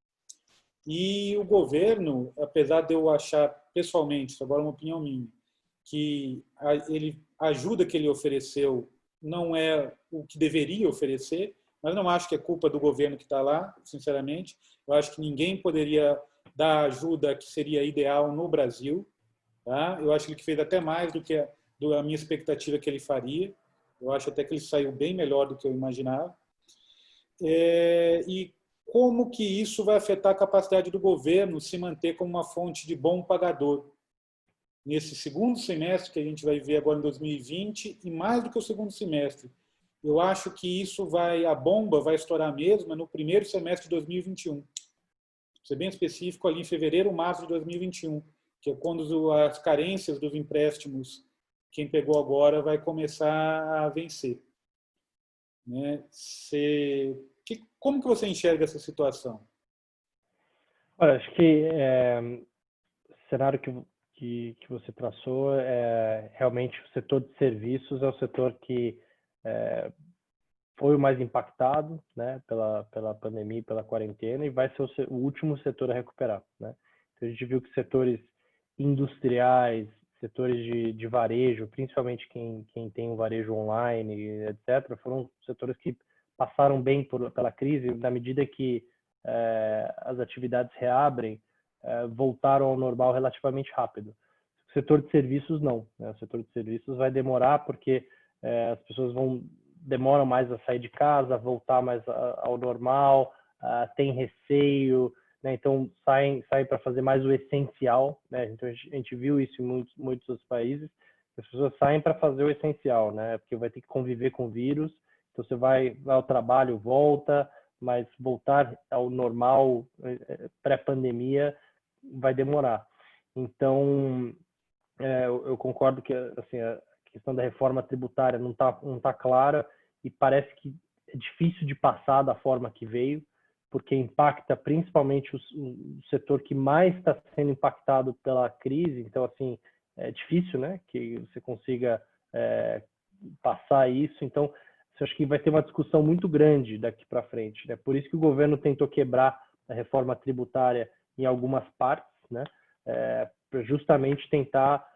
E o governo, apesar de eu achar pessoalmente, isso agora é uma opinião minha, que a ajuda que ele ofereceu não é o que deveria oferecer, mas não acho que é culpa do governo que está lá, sinceramente. Eu acho que ninguém poderia da ajuda que seria ideal no Brasil. Tá? Eu acho que ele fez até mais do que a minha expectativa que ele faria. Eu acho até que ele saiu bem melhor do que eu imaginava. E como que isso vai afetar a capacidade do governo se manter como uma fonte de bom pagador nesse segundo semestre que a gente vai ver agora em 2020 e mais do que o segundo semestre. Eu acho que a bomba vai estourar mesmo no primeiro semestre de 2021. Para ser bem específico, ali em fevereiro, março de 2021, que é quando as carências dos empréstimos, quem pegou agora, vai começar a vencer. Né? Como que você enxerga essa situação?
Olha, acho que o cenário que você traçou realmente o setor de serviços é o setor que foi o mais impactado, né, pela pandemia e pela quarentena, e vai ser o último setor a recuperar, né? Então a gente viu que setores industriais, setores de varejo, principalmente quem tem um varejo online, etc., foram setores que passaram bem pela crise na medida que as atividades reabrem, voltaram ao normal relativamente rápido. O setor de serviços não, né? O setor de serviços vai demorar porque as pessoas demoram mais a sair de casa, a voltar mais ao normal, tem receio, né? Então saem para fazer mais o essencial, né? Então a gente viu isso em muitos outros países. As pessoas saem para fazer o essencial, né? Porque vai ter que conviver com o vírus. Então você vai ao trabalho, volta, mas voltar ao normal pré-pandemia vai demorar. Então eu concordo que assim, a questão da reforma tributária não tá clara e parece que é difícil de passar da forma que veio, porque impacta principalmente o setor que mais está sendo impactado pela crise. Então, assim, é difícil, né, que você consiga passar isso. Então, eu acho que vai ter uma discussão muito grande daqui para frente, né? Por isso que o governo tentou quebrar a reforma tributária em algumas partes, né, para justamente tentar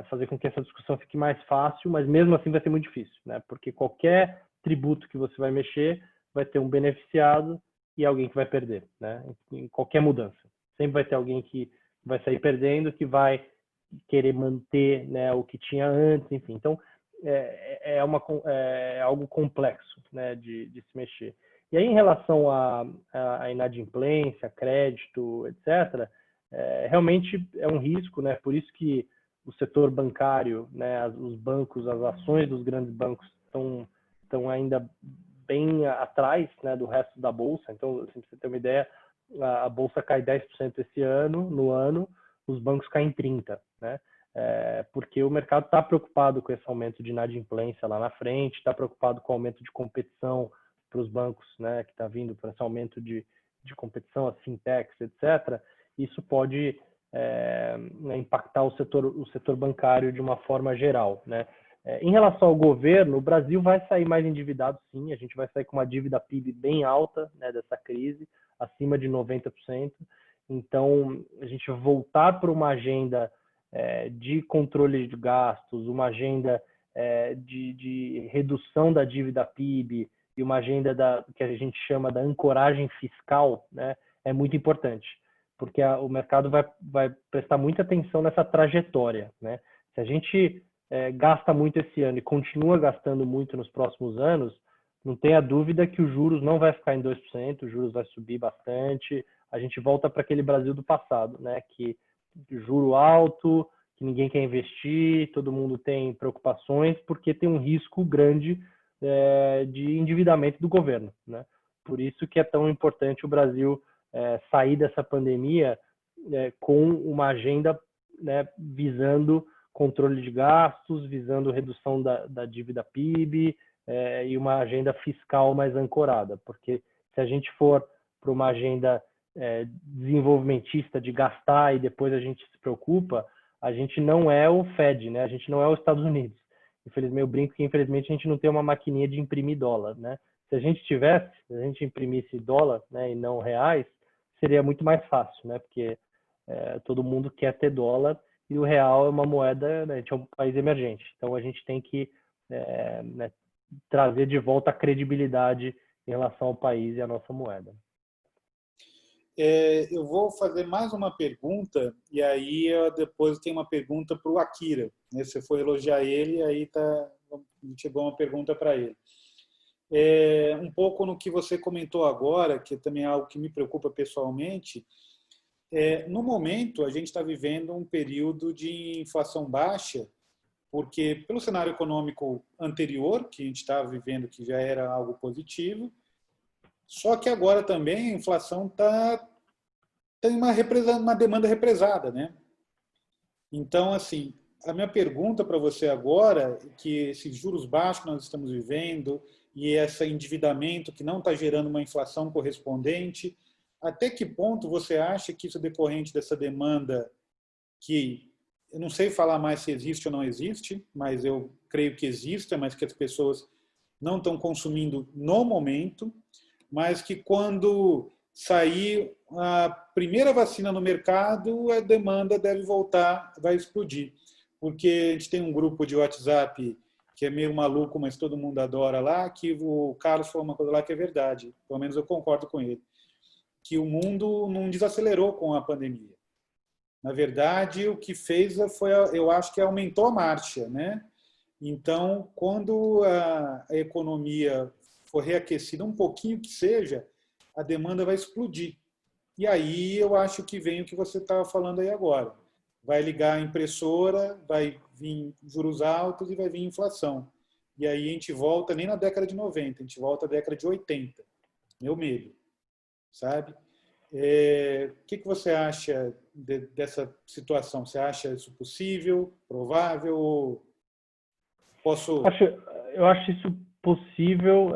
fazer com que essa discussão fique mais fácil, mas mesmo assim vai ser muito difícil, né? Porque qualquer tributo que você vai mexer vai ter um beneficiado e alguém que vai perder, né? Em qualquer mudança. Sempre vai ter alguém que vai sair perdendo, que vai querer manter, né, o que tinha antes, enfim. Então, é algo complexo, né, de se mexer. E aí, em relação à inadimplência, crédito, etc., realmente é um risco, né? Por isso que o setor bancário, né, os bancos, as ações dos grandes bancos estão ainda bem atrás, né, do resto da bolsa. Então, assim, para você ter uma ideia, a bolsa cai 10% esse ano, no ano, os bancos caem 30%, né? Porque o mercado está preocupado com esse aumento de inadimplência lá na frente, está preocupado com o aumento de competição para os bancos, né, que está vindo para esse aumento de competição, as fintechs, etc. Isso pode impactar o setor bancário de uma forma geral, né? Em relação ao governo, o Brasil vai sair mais endividado, sim. A gente vai sair com uma dívida PIB bem alta, né, dessa crise, acima de 90%. Então, a gente voltar para uma agenda de controle de gastos, uma agenda de redução da dívida PIB e uma agenda que a gente chama da ancoragem fiscal, né, é muito importante, porque o mercado vai prestar muita atenção nessa trajetória, né? Se a gente gasta muito esse ano e continua gastando muito nos próximos anos, não tenha dúvida que os juros não vai ficar em 2%, os juros vai subir bastante, a gente volta para aquele Brasil do passado, né? Que juro alto, que ninguém quer investir, todo mundo tem preocupações, porque tem um risco grande de endividamento do governo, né? Por isso que é tão importante o Brasil sair dessa pandemia com uma agenda, né, visando controle de gastos, visando redução da dívida PIB e uma agenda fiscal mais ancorada, porque se a gente for para uma agenda desenvolvimentista de gastar e depois a gente se preocupa, a gente não é o Fed, né? A gente não é os Estados Unidos. Infelizmente, eu brinco que infelizmente a gente não tem uma maquininha de imprimir dólar, né? Se a gente imprimisse dólar, né, e não reais, seria muito mais fácil, né? Porque todo mundo quer ter dólar e o real é uma moeda, né, a gente é um país emergente. Então a gente tem que né, trazer de volta a credibilidade em relação ao país e à nossa moeda.
eu vou fazer mais uma pergunta, e aí eu depois tem uma pergunta para o Akira. Né? Você foi elogiar ele, aí chegou uma pergunta para ele. Um pouco no que você comentou agora, que também é algo que me preocupa pessoalmente, no momento a gente está vivendo um período de inflação baixa, porque pelo cenário econômico anterior, que a gente estava vivendo, que já era algo positivo, só que agora também a inflação tem uma demanda represada, né? Então, assim, a minha pergunta para você agora é que esses juros baixos que nós estamos vivendo e esse endividamento que não está gerando uma inflação correspondente, até que ponto você acha que isso é decorrente dessa demanda que eu não sei falar mais se existe ou não existe, mas eu creio que existe, mas que as pessoas não estão consumindo no momento, mas que quando sair a primeira vacina no mercado, a demanda deve voltar, vai explodir. Porque a gente tem um grupo de WhatsApp que é meio maluco, mas todo mundo adora lá, que o Carlos falou uma coisa lá que é verdade, pelo menos eu concordo com ele, que o mundo não desacelerou com a pandemia. Na verdade, o que fez foi, eu acho que aumentou a marcha, né? Então, quando a economia for reaquecida um pouquinho que seja, a demanda vai explodir. E aí eu acho que vem o que você estava falando aí agora. Vai ligar a impressora, vai vir juros altos e vai vir inflação. E aí a gente volta nem na década de 90, a gente volta à década de 80. Meu medo, sabe? O que você acha dessa situação? Você acha isso possível, provável? Posso...
Eu acho isso possível,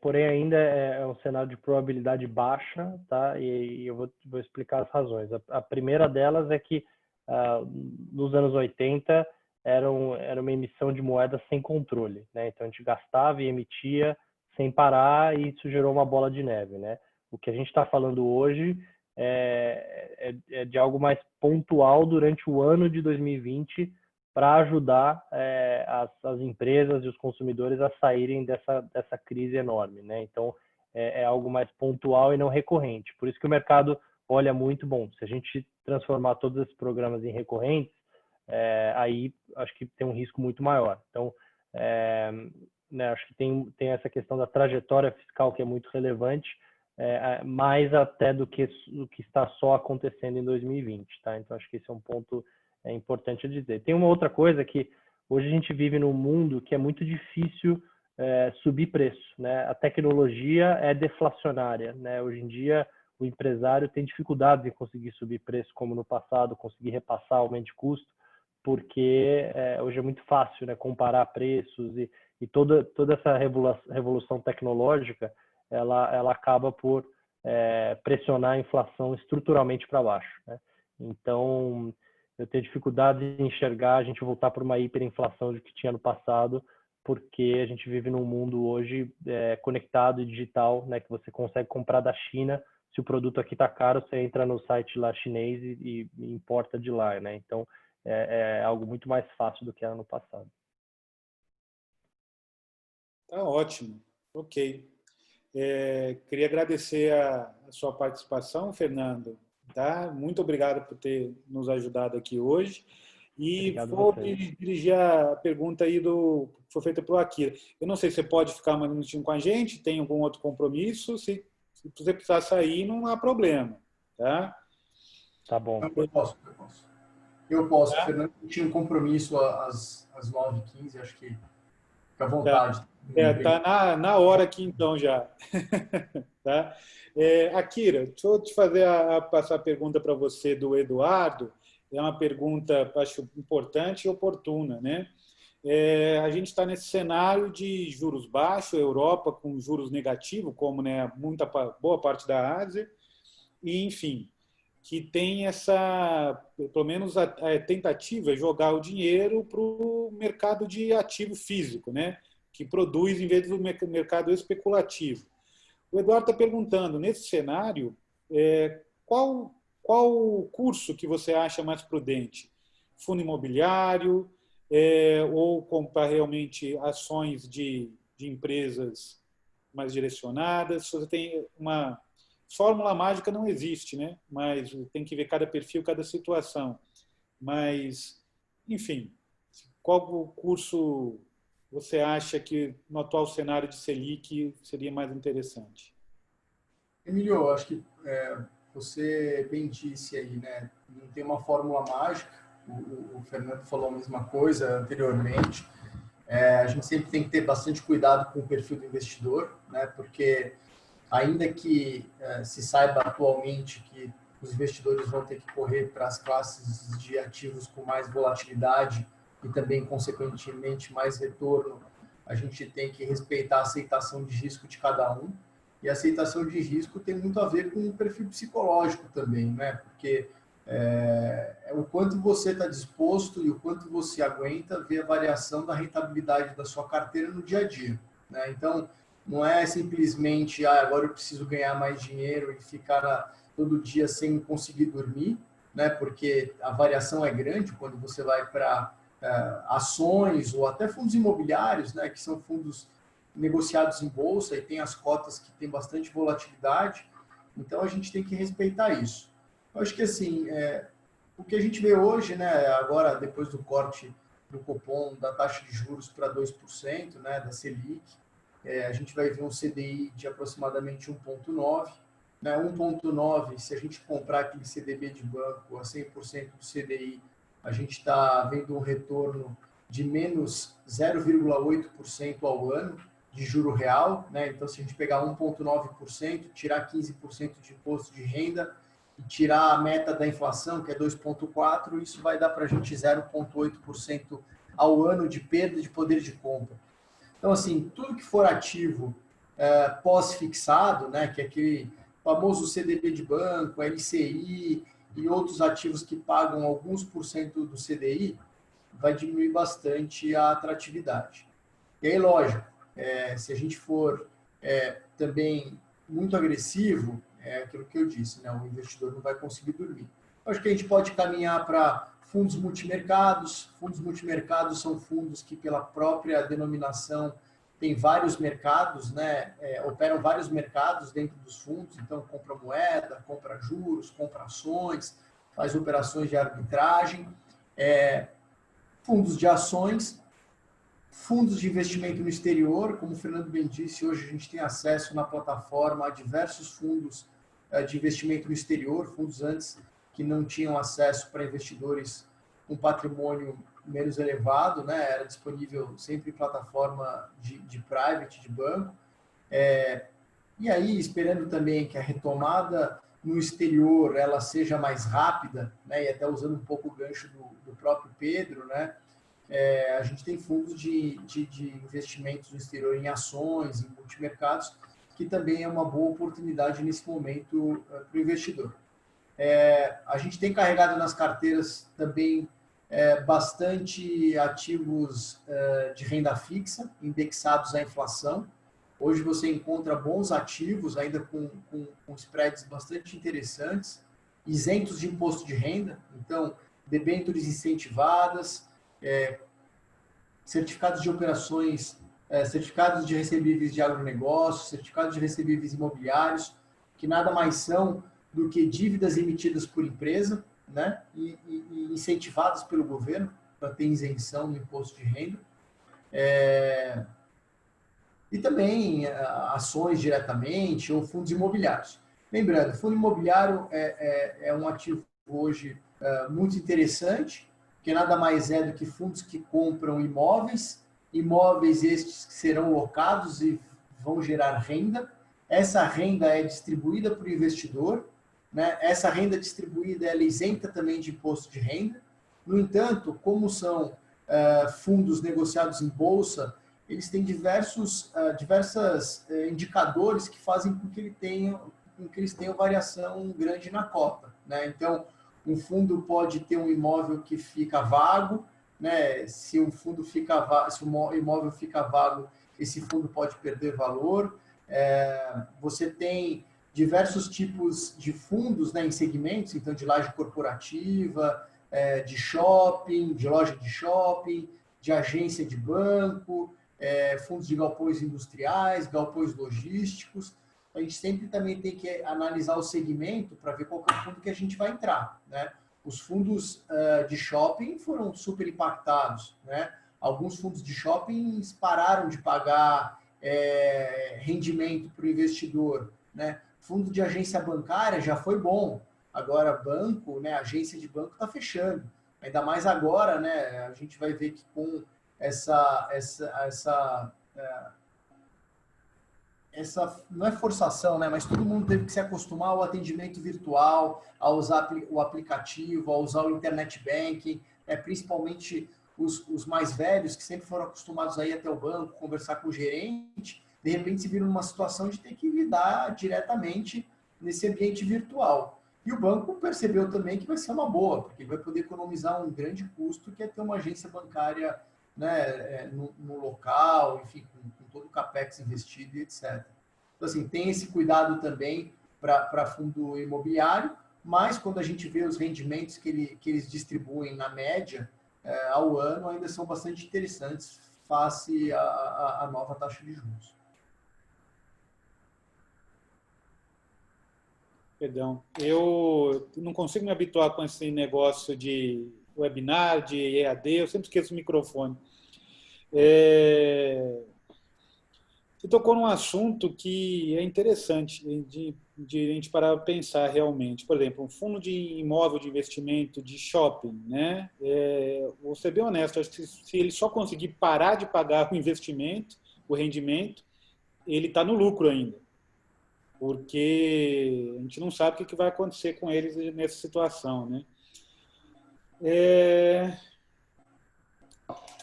porém ainda é um cenário de probabilidade baixa, tá? E eu vou explicar as razões. A primeira delas é que nos anos 80 era uma emissão de moeda sem controle, né? Então a gente gastava e emitia sem parar e isso gerou uma bola de neve, né? O que a gente está falando hoje é de algo mais pontual durante o ano de 2020 para ajudar as empresas e os consumidores a saírem dessa crise enorme, né? Então, é algo mais pontual e não recorrente. Por isso que o mercado olha muito bom. Se a gente transformar todos esses programas em recorrentes, aí acho que tem um risco muito maior. Então, né, acho que tem essa questão da trajetória fiscal que é muito relevante, mais até do que está só acontecendo em 2020, tá? Então, acho que esse é um ponto importante dizer. Tem uma outra coisa que hoje a gente vive num mundo que é muito difícil subir preço, né? A tecnologia é deflacionária, né? Hoje em dia o empresário tem dificuldades em conseguir subir preço como no passado, conseguir repassar aumento de custo, porque hoje é muito fácil, né, comparar preços e toda essa revolução tecnológica ela acaba por pressionar a inflação estruturalmente para baixo, né? Então, eu tenho dificuldade em enxergar a gente voltar para uma hiperinflação do que tinha no passado, porque a gente vive num mundo hoje conectado e digital, né, que você consegue comprar da China. Se o produto aqui está caro, você entra no site lá chinês e importa de lá, né? Então, é algo muito mais fácil do que era no passado.
Tá ótimo. Ok. Queria agradecer a sua participação, Fernando. Tá? Muito obrigado por ter nos ajudado aqui hoje. E vou dirigir a pergunta aí que foi feita para o Akira. Eu não sei se você pode ficar mais um minutinho com a gente, tem algum outro compromisso? Se você precisar sair, não há problema. Tá?
Tá bom.
Eu posso.
Tá?
Fernando tinha um compromisso às 9h15, acho que fica à vontade.
Tá na hora aqui então já. Tá? Akira, deixa eu te passar a pergunta para você do Eduardo. É uma pergunta, acho, importante e oportuna, né? A gente está nesse cenário de juros baixos, Europa com juros negativos, como, né, boa parte da Ásia, e enfim, que tem pelo menos a tentativa de jogar o dinheiro para o mercado de ativo físico, né? Que produz em vez do mercado especulativo. O Eduardo está perguntando, nesse cenário, qual o curso que você acha mais prudente? Fundo imobiliário ou comprar realmente ações de empresas mais direcionadas? Se você tem fórmula mágica não existe, né? Mas tem que ver cada perfil, cada situação. Mas, enfim, qual curso você acha que no atual cenário de Selic seria mais interessante?
Emílio, eu acho que você bem disse aí, né? Não tem uma fórmula mágica. O Fernando falou a mesma coisa anteriormente. A gente sempre tem que ter bastante cuidado com o perfil do investidor, né? Porque ainda que se saiba atualmente que os investidores vão ter que correr para as classes de ativos com mais volatilidade e também, consequentemente, mais retorno, a gente tem que respeitar a aceitação de risco de cada um. E a aceitação de risco tem muito a ver com o perfil psicológico também, né? Porque o quanto você está disposto e o quanto você aguenta ver a variação da rentabilidade da sua carteira no dia a dia, né? Então, não é simplesmente, agora eu preciso ganhar mais dinheiro e ficar todo dia sem conseguir dormir, né? Porque a variação é grande quando você vai para ações ou até fundos imobiliários, né? Que são fundos negociados em bolsa e tem as cotas que tem bastante volatilidade. Então, a gente tem que respeitar isso. Eu acho que, assim, o que a gente vê hoje, né? Agora, depois do corte do Copom, da taxa de juros para 2%, né? Da Selic, a gente vai ver um CDI de aproximadamente 1,9%. Né? 1,9%, se a gente comprar aquele CDB de banco a 100% do CDI, a gente está vendo um retorno de menos 0,8% ao ano de juro real. Né? Então, se a gente pegar 1,9%, tirar 15% de imposto de renda e tirar a meta da inflação, que é 2,4%, isso vai dar para a gente 0,8% ao ano de perda de poder de compra. Então, assim, tudo que for ativo pós-fixado, né, que é aquele famoso CDB de banco, LCI e outros ativos que pagam alguns por cento do CDI, vai diminuir bastante a atratividade. E aí, lógico, se a gente for também muito agressivo, é aquilo que eu disse, né, o investidor não vai conseguir dormir. Eu acho que a gente pode caminhar para fundos multimercados. Fundos multimercados são fundos que, pela própria denominação, tem vários mercados, né? Operam vários mercados dentro dos fundos. Então, compra moeda, compra juros, compra ações, faz operações de arbitragem. Fundos de ações, fundos de investimento no exterior. Como o Fernando bem disse, hoje a gente tem acesso na plataforma a diversos fundos de investimento no exterior, fundos antes que não tinham acesso para investidores com patrimônio menos elevado, né? Era disponível sempre em plataforma de private, de banco. E aí, esperando também que a retomada no exterior ela seja mais rápida, né? E até usando um pouco o gancho do próprio Pedro, né? A gente tem fundos de investimentos no exterior em ações, em multimercados, que também é uma boa oportunidade nesse momento para o investidor. A gente tem carregado nas carteiras também bastante ativos de renda fixa, indexados à inflação. Hoje você encontra bons ativos, ainda com spreads bastante interessantes, isentos de imposto de renda. Então, debêntures incentivadas, certificados de operações, certificados de recebíveis de agronegócio, certificados de recebíveis imobiliários, que nada mais são do que dívidas emitidas por empresa, né, e incentivadas pelo governo para ter isenção no imposto de renda. E também ações diretamente ou fundos imobiliários. Lembrando, fundo imobiliário é um ativo hoje muito interessante, que nada mais é do que fundos que compram imóveis estes que serão locados e vão gerar renda. Essa renda é distribuída para o investidor, né? Essa renda distribuída é isenta também de imposto de renda. No entanto, como são fundos negociados em bolsa, eles têm diversos indicadores que fazem com que eles tenham variação grande na cota, né? Então, um fundo pode ter um imóvel que fica vago, né? Se o imóvel fica vago, esse fundo pode perder valor. Você tem diversos tipos de fundos, né, em segmentos, então de laje corporativa, de shopping, de loja de shopping, de agência de banco, fundos de galpões industriais, galpões logísticos. a gente sempre também tem que analisar o segmento para ver qual que é o fundo que a gente vai entrar, né? Os fundos de shopping foram super impactados, né? Alguns fundos de shopping pararam de pagar rendimento para o investidor, né? Fundo de agência bancária já foi bom, agora banco, né? Agência de banco está fechando, ainda mais agora, né? A gente vai ver que com essa não é forçação, né? Mas todo mundo teve que se acostumar ao atendimento virtual, a usar o aplicativo, a usar o internet banking, principalmente os mais velhos que sempre foram acostumados a ir até o banco, conversar com o gerente, de repente se viram numa situação de ter que lidar diretamente nesse ambiente virtual. E o banco percebeu também que vai ser uma boa, porque vai poder economizar um grande custo, que é ter uma agência bancária, né, no local, enfim, com todo o capex investido e etc. Então, assim, tem esse cuidado também para fundo imobiliário, mas quando a gente vê os rendimentos que eles distribuem na média ao ano, ainda são bastante interessantes face à nova taxa de juros.
Perdão, eu não consigo me habituar com esse negócio de webinar, de EAD, eu sempre esqueço o microfone. Você tocou num assunto que é interessante de a gente parar para pensar realmente. Por exemplo, um fundo de imóvel de investimento de shopping, né? Vou ser bem honesto, acho que se ele só conseguir parar de pagar o investimento, o rendimento, ele está no lucro ainda. Porque a gente não sabe o que vai acontecer com eles nessa situação, né?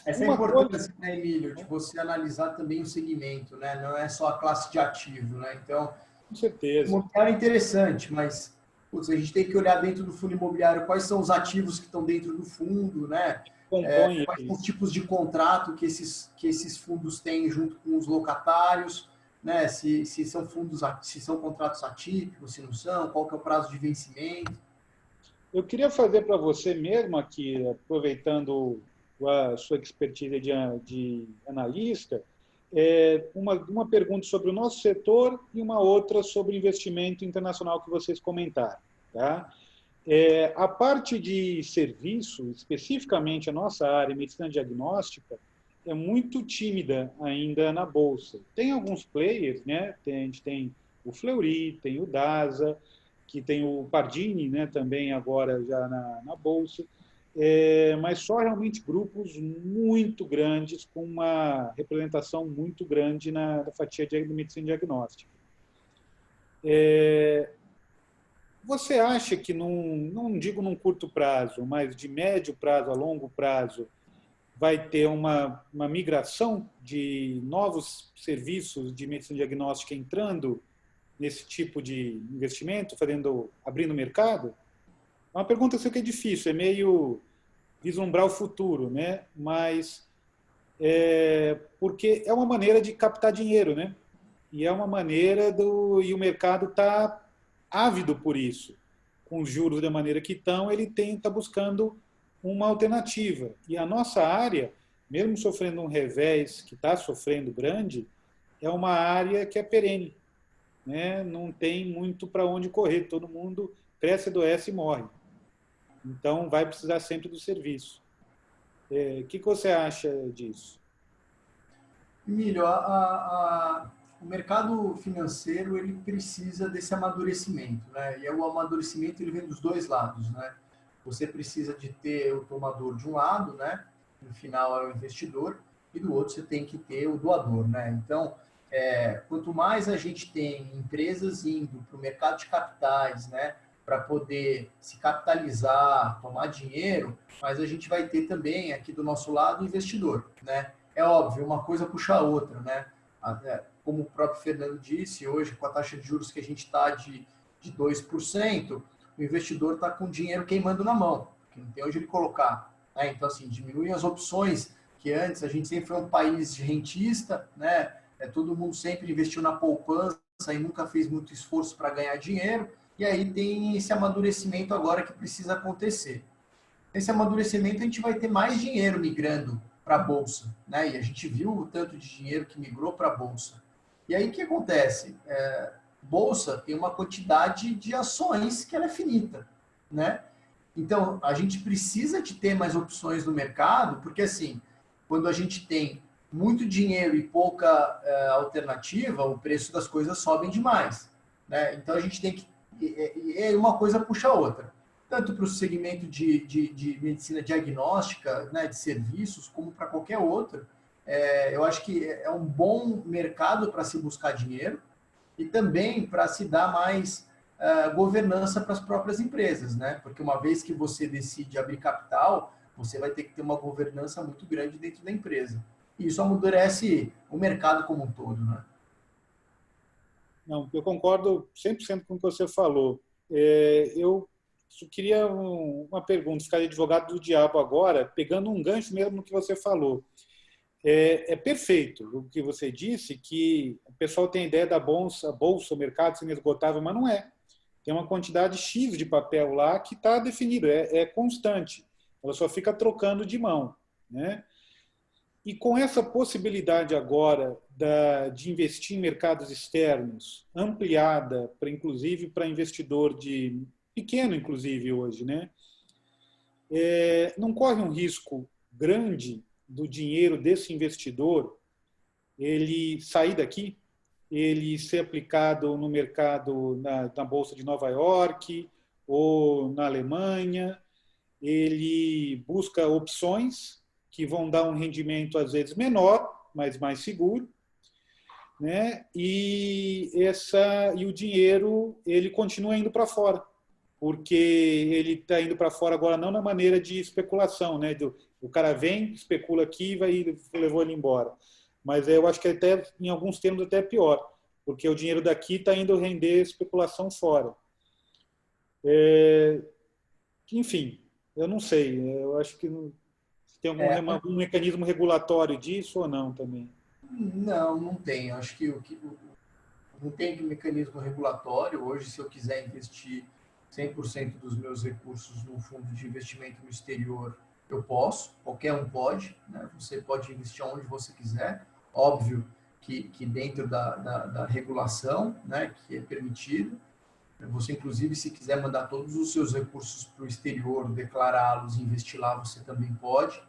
Essa é a importância, né, Emílio, de você analisar também o segmento, né? Não é só a classe de ativo, né? Então,
com certeza.
O imobiliário é interessante, mas putz, a gente tem que olhar dentro do fundo imobiliário quais são os ativos que estão dentro do fundo, né? Quais são os tipos de contrato que esses fundos têm junto com os locatários, né? Se são contratos atípicos, se não são, qual que é o prazo de vencimento.
Eu queria fazer para você mesmo aqui, aproveitando a sua expertise de analista, uma pergunta sobre o nosso setor e uma outra sobre investimento internacional que vocês comentaram. Tá? A parte de serviço, especificamente a nossa área, medicina diagnóstica, é muito tímida ainda na Bolsa. Tem alguns players, né? A gente tem o Fleury, tem o DASA, que tem o Pardini, né? Também agora já na Bolsa, mas só realmente grupos muito grandes, com uma representação muito grande na fatia de medicina diagnóstica. Você acha que, não digo num curto prazo, mas de médio prazo a longo prazo, vai ter uma migração de novos serviços de medicina diagnóstica entrando nesse tipo de investimento, abrindo mercado? É uma pergunta que eu sei que é difícil, é meio vislumbrar o futuro, né? Mas porque é uma maneira de captar dinheiro, né? E é uma maneira e o mercado está ávido por isso. Com os juros da maneira que estão, ele está buscando uma alternativa. E a nossa área, mesmo sofrendo um revés que está sofrendo grande, é uma área que é perene, né? Não tem muito para onde correr, todo mundo cresce, adoece e morre. Então, vai precisar sempre do serviço. O que você acha disso?
Emílio, o mercado financeiro ele precisa desse amadurecimento, né? E o amadurecimento ele vem dos dois lados, né? Você precisa de ter o tomador de um lado, né? No final é o investidor, e do outro você tem que ter o doador, né? Então, quanto mais a gente tem empresas indo para o mercado de capitais, né? Para poder se capitalizar, tomar dinheiro, mas a gente vai ter também aqui do nosso lado o investidor, né? É óbvio, uma coisa puxa a outra, né? Como o próprio Fernando disse, hoje com a taxa de juros que a gente está de 2%, o investidor está com dinheiro queimando na mão, que não tem onde ele colocar, né? Então, assim, diminuem as opções, que antes a gente sempre foi um país rentista, né? Todo mundo sempre investiu na poupança e nunca fez muito esforço para ganhar dinheiro. E aí tem esse amadurecimento agora que precisa acontecer. Nesse amadurecimento a gente vai ter mais dinheiro migrando para a Bolsa, né? E a gente viu o tanto de dinheiro que migrou para a Bolsa. E aí o que acontece? bolsa tem uma quantidade de ações que ela é finita, né? Então, a gente precisa de ter mais opções no mercado, porque assim, quando a gente tem muito dinheiro e pouca alternativa, o preço das coisas sobem demais, né? Então, a gente tem que... uma coisa puxa a outra. Tanto para o segmento de medicina diagnóstica, né, de serviços, como para qualquer outro. Eu acho que é um bom mercado para se buscar dinheiro e também para se dar mais governança para as próprias empresas, né? Porque uma vez que você decide abrir capital, você vai ter que ter uma governança muito grande dentro da empresa. E isso amadurece o mercado como um todo, né?
Não, eu concordo 100% com o que você falou. Eu queria uma pergunta, ficar advogado do diabo agora, pegando um gancho mesmo no que você falou. É perfeito o que você disse, que o pessoal tem a ideia da bolsa, o mercado sendo inesgotável, mas não é. Tem uma quantidade X de papel lá que está definido, é constante. Ela só fica trocando de mão, né? E com essa possibilidade agora de investir em mercados externos, ampliada, inclusive para investidor de pequeno, inclusive hoje, né? Não corre um risco grande do dinheiro desse investidor ele sair daqui, ele ser aplicado no mercado, na Bolsa de Nova York ou na Alemanha, ele busca opções que vão dar um rendimento às vezes menor, mas mais seguro, né? E o dinheiro ele continua indo para fora, porque ele está indo para fora agora não na maneira de especulação, né? O cara vem, especula aqui e levou ele embora. Mas eu acho que até em alguns termos até pior, porque o dinheiro daqui está indo render especulação fora. Enfim, eu não sei. Eu acho que tem algum mecanismo regulatório disso ou não também?
Não, não tem. Acho que não tem mecanismo regulatório. Hoje, se eu quiser investir 100% dos meus recursos num fundo de investimento no exterior, eu posso, qualquer um pode, né? Você pode investir onde você quiser, óbvio que dentro da regulação, né, que é permitido. Você, inclusive, se quiser mandar todos os seus recursos para o exterior, declará-los e investir lá, você também pode.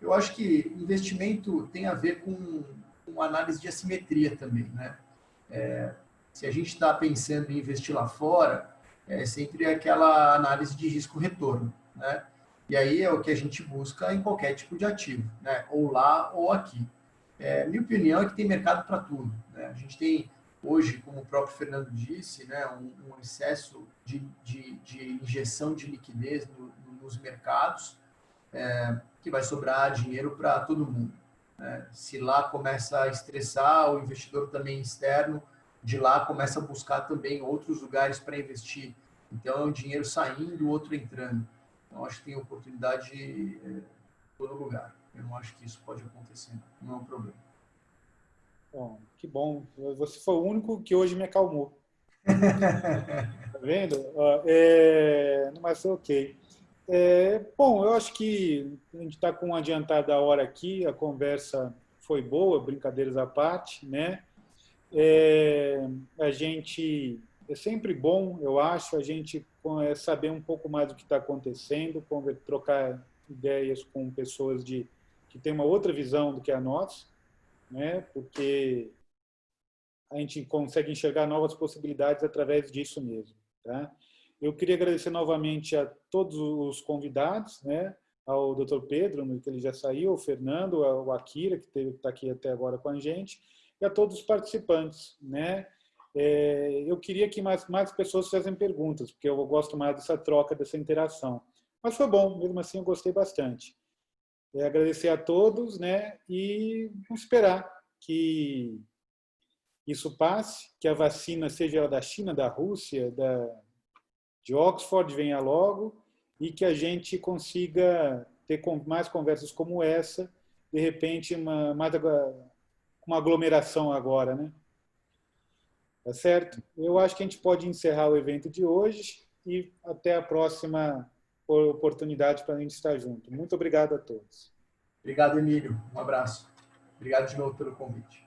Eu acho que investimento tem a ver com análise de assimetria também, né? Se a gente está pensando em investir lá fora, é sempre aquela análise de risco-retorno, né? E aí é o que a gente busca em qualquer tipo de ativo, né? Ou lá ou aqui. Minha opinião é que tem mercado para tudo, né? A gente tem hoje, como o próprio Fernando disse, né, um excesso de injeção de liquidez nos mercados, que vai sobrar dinheiro para todo mundo, né? Se lá começa a estressar, o investidor também externo de lá começa a buscar também outros lugares para investir. Então, é um dinheiro saindo, o outro entrando. Então, acho que tem oportunidade em todo lugar. Eu não acho que isso pode acontecer, não é um problema.
Bom, que bom. Você foi o único que hoje me acalmou. Tá vendo? Mas ok. Bom, eu acho que a gente está com um adiantado da hora aqui, a conversa foi boa, brincadeiras à parte, né? A gente é sempre bom, eu acho, a gente saber um pouco mais do que está acontecendo, trocar ideias com pessoas que têm uma outra visão do que a nossa, né? Porque a gente consegue enxergar novas possibilidades através disso mesmo, tá? Eu queria agradecer novamente a todos os convidados, né? Ao Dr. Pedro, que ele já saiu, ao Fernando, ao Akira, que está aqui até agora com a gente, e a todos os participantes, né? Eu queria que mais pessoas fizessem perguntas, porque eu gosto mais dessa troca, dessa interação. Mas foi bom, mesmo assim eu gostei bastante. Agradecer a todos, né? E esperar que isso passe, que a vacina, seja ela da China, da Rússia, de Oxford, venha logo e que a gente consiga ter mais conversas como essa, de repente, uma aglomeração agora, né? Tá certo? Eu acho que a gente pode encerrar o evento de hoje e até a próxima oportunidade para a gente estar junto. Muito obrigado a todos.
Obrigado, Emílio. Um abraço. Obrigado de novo pelo convite.